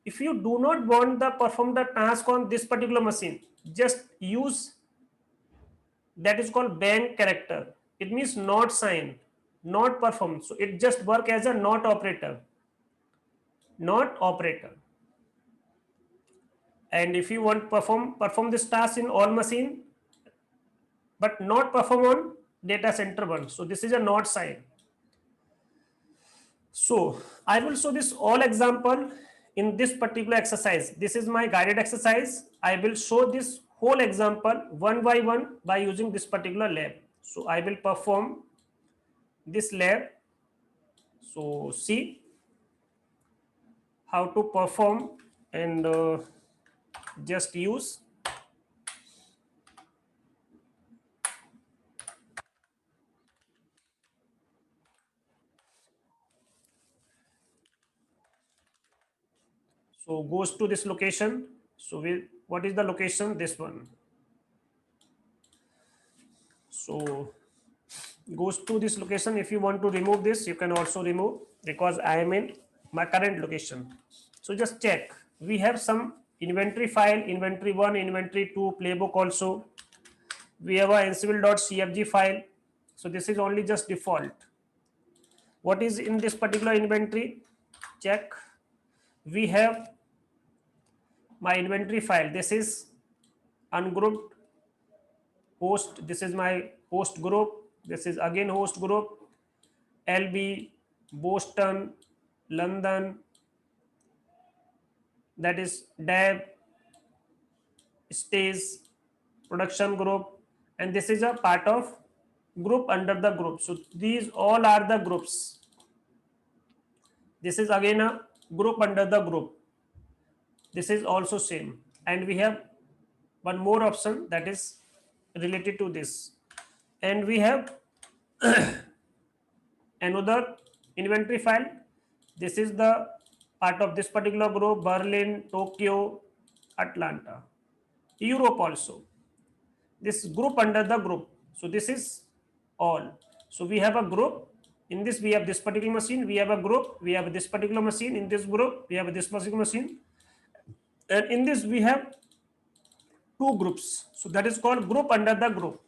If you do not want the perform the task on this particular machine, just use that is called blank character. It means not sign, not perform. So it just work as a not operator. Not operator. And if you want perform this task in all machine, but not perform on data center one. So this is a not sign. So I will show this all example in this particular exercise. This is my guided exercise. I will show this whole example one by one by using this particular lab. So I will perform this lab. So see how to perform and just use. So goes to this location. So what is the location? This one. So goes to this location. If you want to remove this, you can also remove because I am in my current location. So just check. We have some inventory file, inventory 1, inventory 2, playbook also. We have a ansible.cfg file. So this is only just default. What is in this particular inventory? Check. We have my inventory file. This is ungrouped host. This is my host group. This is again host group. LB, Boston, London, that is Dab, Stage, production group, and this is a part of group under the group. So these all are the groups. This is again a group under the group. This is also same, and we have one more option that is related to this, and we have another inventory file. This is the part of this particular group: Berlin, Tokyo, Atlanta, Europe also. This group under the group. So this is all. So we have a group. In this we have this particular machine. We have a group. We have this particular machine. In this group we have this particular machine. And in this we have two groups. So that is called group under the group.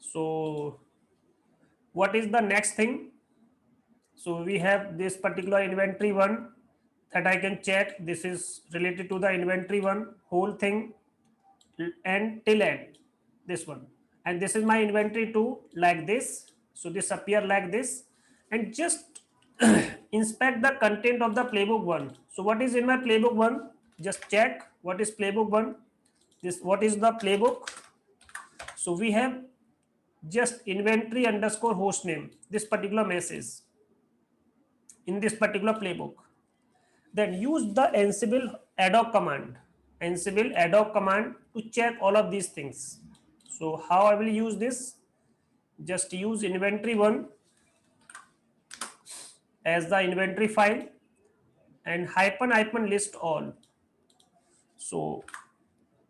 So what is the next thing? So we have this particular inventory one that I can check. This is related to the inventory one, whole thing, and till end, this one. And this is my inventory 2 like this. So this appear like this, and just inspect the content of the playbook 1. So what is in my playbook 1? Just check what is playbook 1. This, what is the playbook? So we have just inventory underscore host name, this particular message in this particular playbook. Then use the Ansible ad hoc command, Ansible ad hoc command to check all of these things. So how I will use this? Just use inventory 1 as the inventory file and hyphen list all. So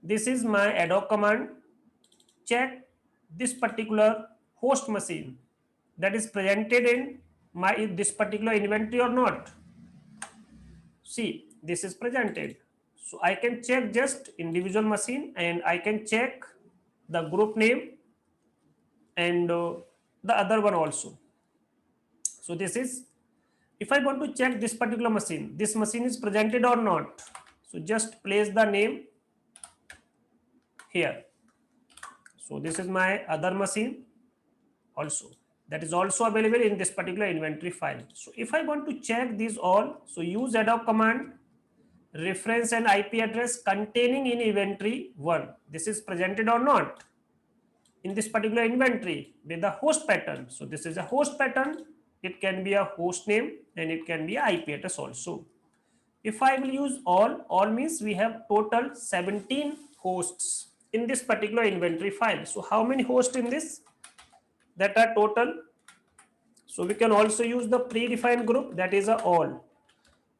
this is my ad hoc command. Check this particular host machine that is presented in my this particular inventory or not. See, this is presented. So I can check just individual machine, and I can check the group name and the other one also. So this is, if I want to check this particular machine, this machine is presented or not. So just place the name here. So this is my other machine also, that is also available in this particular inventory file. So if I want to check these all, so use ad hoc command, reference and IP address containing in inventory 1. This is presented or not in this particular inventory with the host pattern. So this is a host pattern. It can be a host name and it can be a IP address also. If I will use all means we have total 17 hosts in this particular inventory file. So how many hosts in this? That are total. So we can also use the predefined group, that is a all.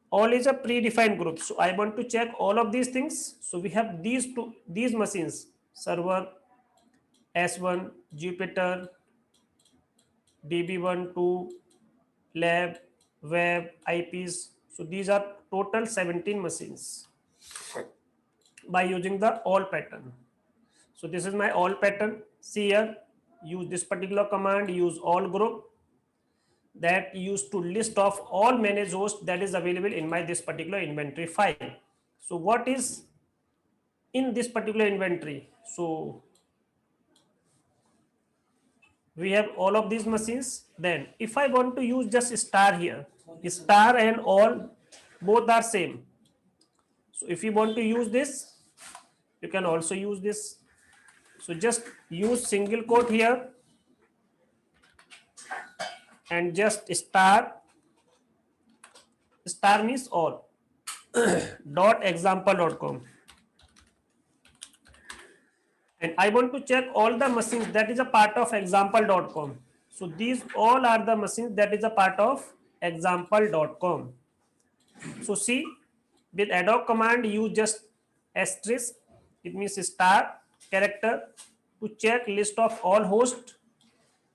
All is a predefined group. So I want to check all of these things. So we have these machines: server, S1, Jupyter, DB1, 2, lab, web, IPs. So these are total 17 machines by using the all pattern. So this is my all pattern. See here, use this particular command, use all group, that used to list of all managed hosts that is available in my this particular inventory file. So what is in this particular inventory? So we have all of these machines. Then if I want to use just star here, star and all both are same. So if you want to use this, you can also use this. So just use single quote here and just star means all .example.com, and I want to check all the machines that is a part of example.com. So these all are the machines that is a part of example.com. So see, with ad hoc command you just asterisk, it means star character, to check list of all hosts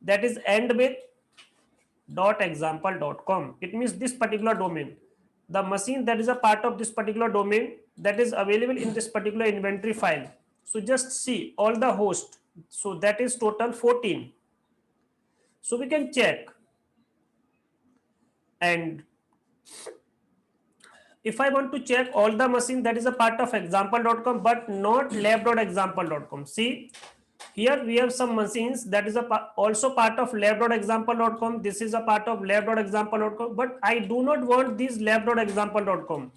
that is end with .example.com. It means this particular domain, the machine that is a part of this particular domain that is available in this particular inventory file. So just see all the hosts. So that is total 14. So we can check And if I want to check all the machines that is a part of example.com but not lab.example.com, see here we have some machines that is also part of lab.example.com. This is a part of lab.example.com, but I do not want this lab.example.com.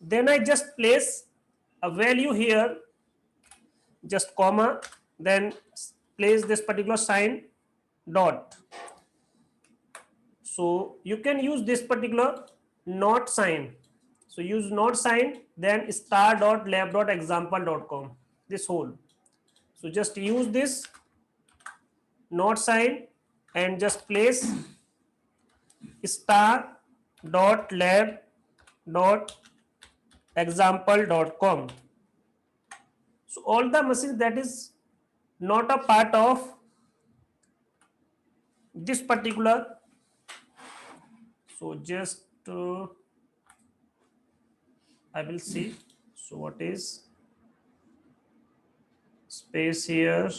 Then I just place a value here, just comma, then place this particular sign dot. So you can use this particular not sign. So use not sign, then star.lab.example.com, this whole. So just use this not sign and just place star.lab.example.com. So all the machines that is not a part of this particular, so just I will see. So what is space here?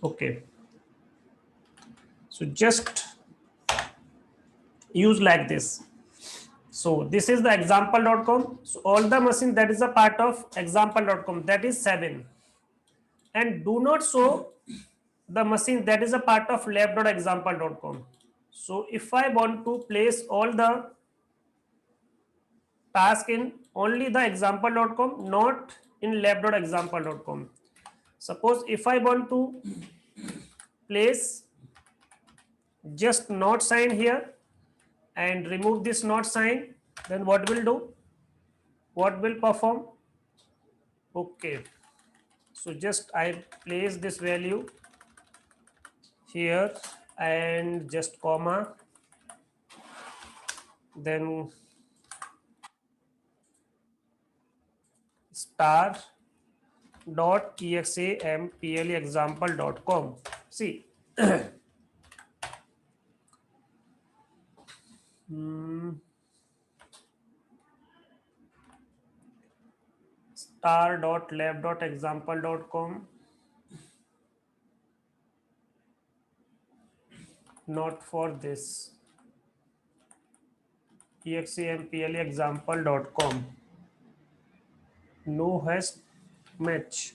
Okay. So just use like this. So this is the example.com. So all the machine that is a part of example.com, that is 7. And do not show the machine that is a part of lab.example.com. So if I want to place all the task in only the example.com, not in lab.example.com. Suppose if I want to place just not sign here and remove this not sign, then what will do? What will perform? Okay. So just I place this value here and just comma, then star dot example example.com. See, star.lab.example.com, not for this, example example.com, no has match.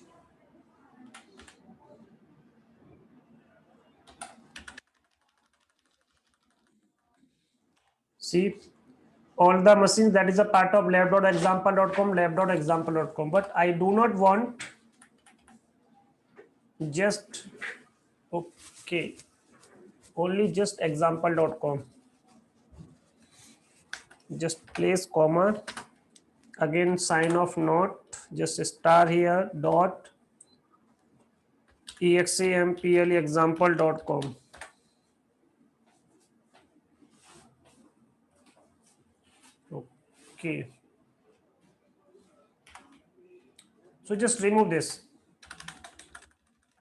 See, all the machines that is a part of lab.example.com, lab.example.com, but I do not want just, okay, only just example.com. Just place comma, again sign of not, just a star here, dot example example.com. Okay. So just remove this.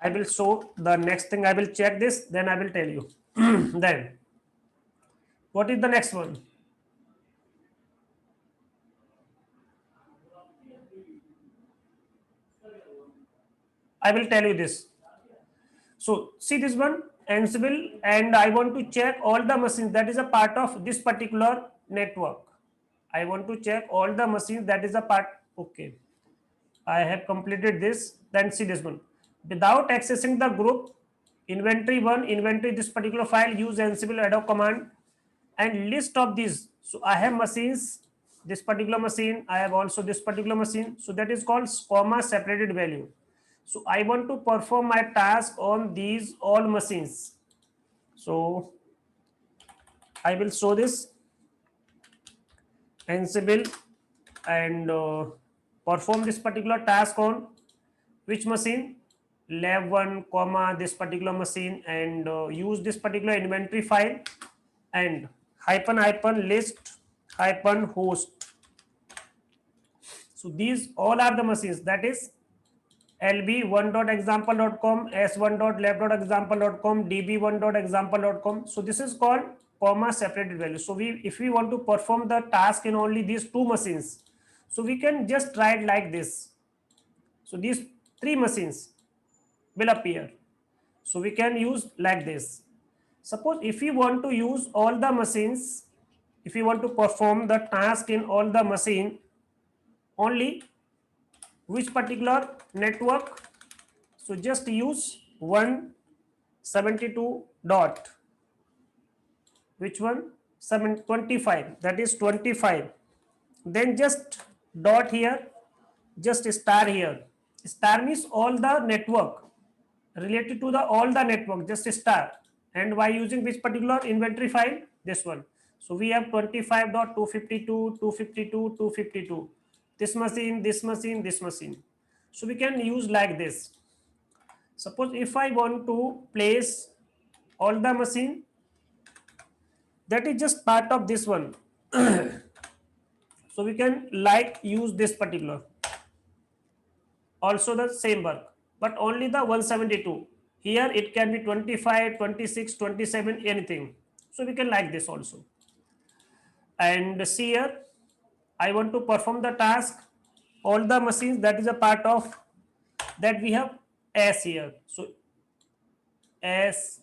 I will show the next thing. I will check this, then I will tell you. Then, what is the next one? I will tell you this. So see this one, Ansible, and I want to check all the machines that is a part of this particular network. I want to check all the machines that is a part. Okay. I have completed this. Then see this one. Without accessing the group, inventory one, inventory this particular file, use Ansible addo command and list of these. So I have machines, this particular machine, I have also this particular machine. So that is called comma separated value. So I want to perform my task on these all machines. So I will show this Ansible and perform this particular task on which machine, lab 1 comma this particular machine, and use this particular inventory file and hyphen hyphen list hyphen host. So these all are the machines, that is lb1.example.com, s1.lab.example.com, db1.example.com. So this is called comma separated value. So if we want to perform the task in only these two machines, so we can just write like this. So these three machines will appear. So we can use like this. Suppose if we want to use all the machines if you want to perform the task in all the machine, only which particular network, so just use 172 dot, which one, 725, that is 25, then just dot here, just star here. Star means all the network related to the all the network, just star. And by using which particular inventory file, this one. So we have 25.252, 252, 252, this machine, this machine, this machine. So we can use like this. Suppose if I want to place all the machine, that is just part of this one. So we can like use this particular, also the same work, but only the 172. Here it can be 25, 26, 27, anything. So we can like this also. And see here, I want to perform the task, all the machines, that is a part of that we have S here. So S,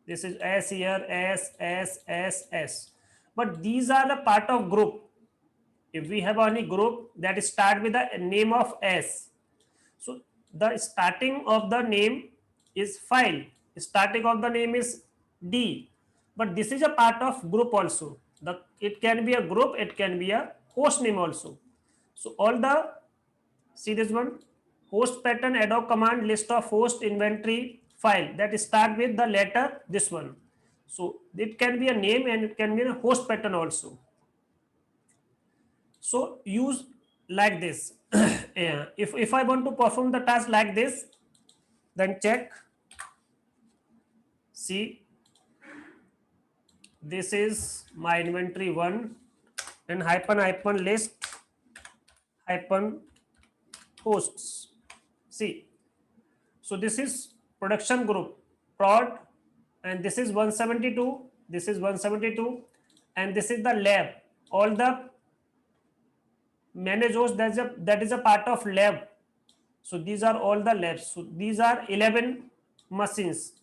this is S here, S. But these are the part of group. If we have any group that start with the name of S, so the starting of the name is file, starting of the name is D, but this is a part of group also. It can be a group, it can be a host name also. So all the, see this one, host pattern ad hoc command, list of host inventory file that start with the letter this one. So it can be a name and it can be a host pattern also. So use like this. Yeah. If I want to perform the task like this, then check, see, this is my inventory one, and hyphen list hyphen hosts. See, so this is production group prod, and this is 172, this is 172, and this is the lab, all the manage host, that is a part of lab. So these are all the labs. So these are 11 machines.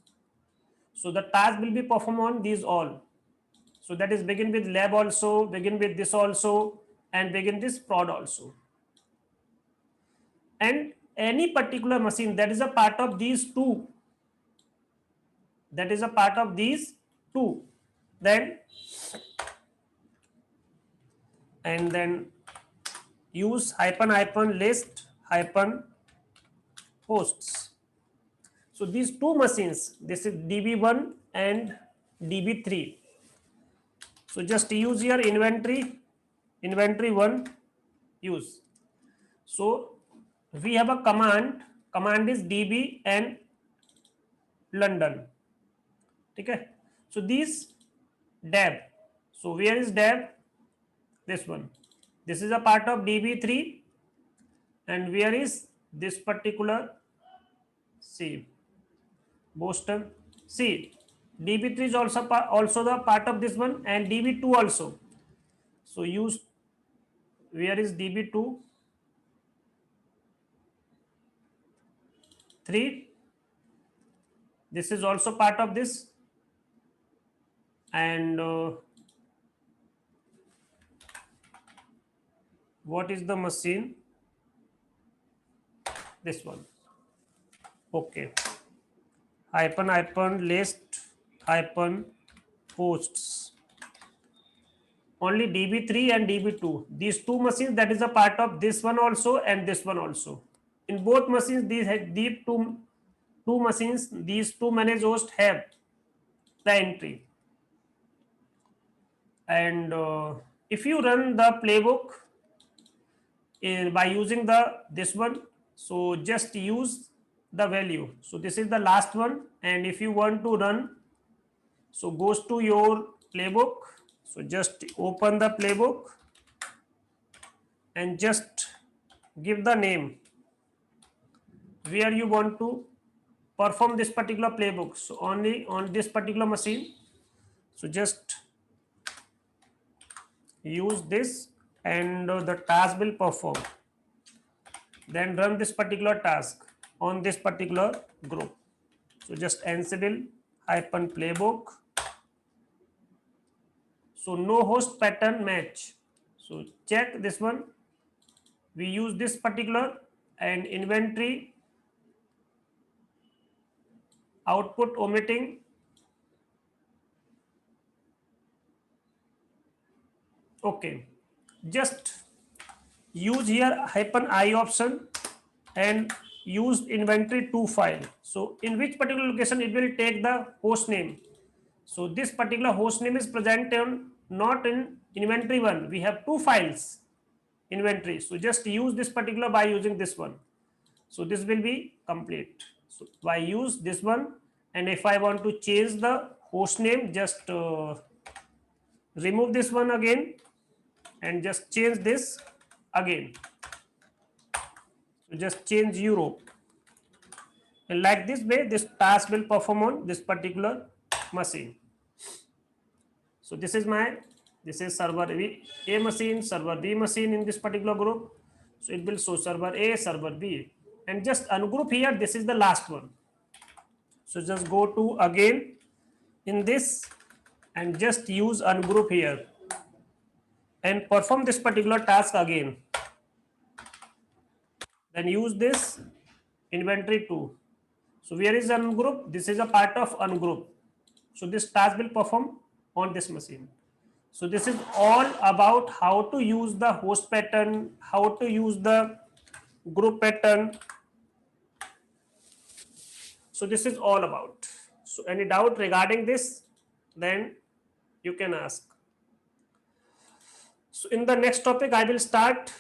So the task will be performed on these all. So that is begin with lab also, begin with this also, and begin this prod also. And any particular machine that is a part of these two, that is a part of these two, then and then use hyphen list hyphen hosts. So these two machines, this is DB1 and DB3. So just use your inventory one, use. So we have a command is DB and London. Okay. So these dab. So where is dab? This one. This is a part of DB3, and where is this particular, see, Boston. See, DB3 is also the part of this one, and DB2 also. So use, where is DB2? 3. This is also part of this, and what is the machine? This one. Okay. Hyphen list hyphen hosts. Only DB3 and DB2. These two machines, that is a part of this one also and this one also. In both machines, these two machines, these two managed hosts have the entry. And if you run the playbook by using this one, so just use the value. So this is the last one, and if you want to run, so goes to your playbook. So just open the playbook and just give the name where you want to perform this particular playbook. So only on this particular machine. So just use this, and the task will perform. Then run this particular task on this particular group. So just Ansible hyphen playbook. So no host pattern match. So check this one. We use this particular and inventory output omitting. Okay, just use here -i option and use inventory to file. So in which particular location it will take the host name. So this particular host name is present on not in inventory one. We have two files inventory. So just use this particular by using this one. So this will be complete. So I use this one, and if I want to change the host name, just remove this one again and just change this again. So just change Europe, and like this way this task will perform on this particular machine. So this is server A machine, server B machine in this particular group. So it will show server A, server B, and just ungroup here. This is the last one. So just go to again in this and just use ungroup here and perform this particular task again. Then use this inventory 2. So where is ungroup? This is a part of ungroup. So this task will perform on this machine. So this is all about how to use the host pattern, how to use the group pattern. So this is all about. So any doubt regarding this, then you can ask. So in the next topic, I will start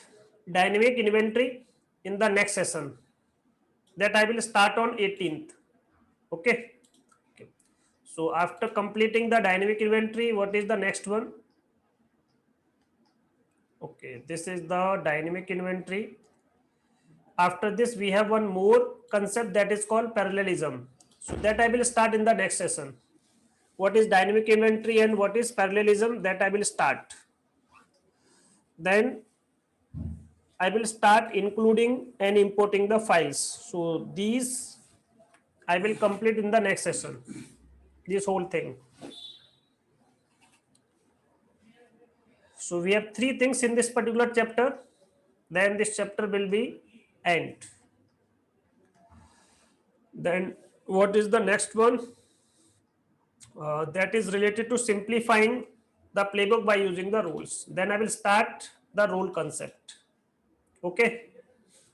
dynamic inventory in the next session. That I will start on 18th. Okay. Okay. So after completing the dynamic inventory, what is the next one? Okay, this is the dynamic inventory. After this, we have one more concept that is called parallelism. So that I will start in the next session. What is dynamic inventory and what is parallelism, that I will start. Then I will start including and importing the files. So these I will complete in the next session. This whole thing. So we have three things in this particular chapter. Then this chapter will be end. Then what is the next one? That is related to simplifying the playbook by using the rules. Then I will start the rule concept. Okay.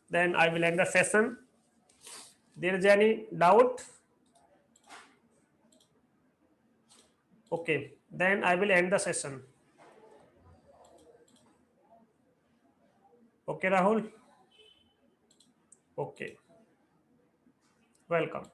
Then I will end the session. There is any doubt? Okay. Then I will end the session. Okay, Rahul? Okay. Welcome.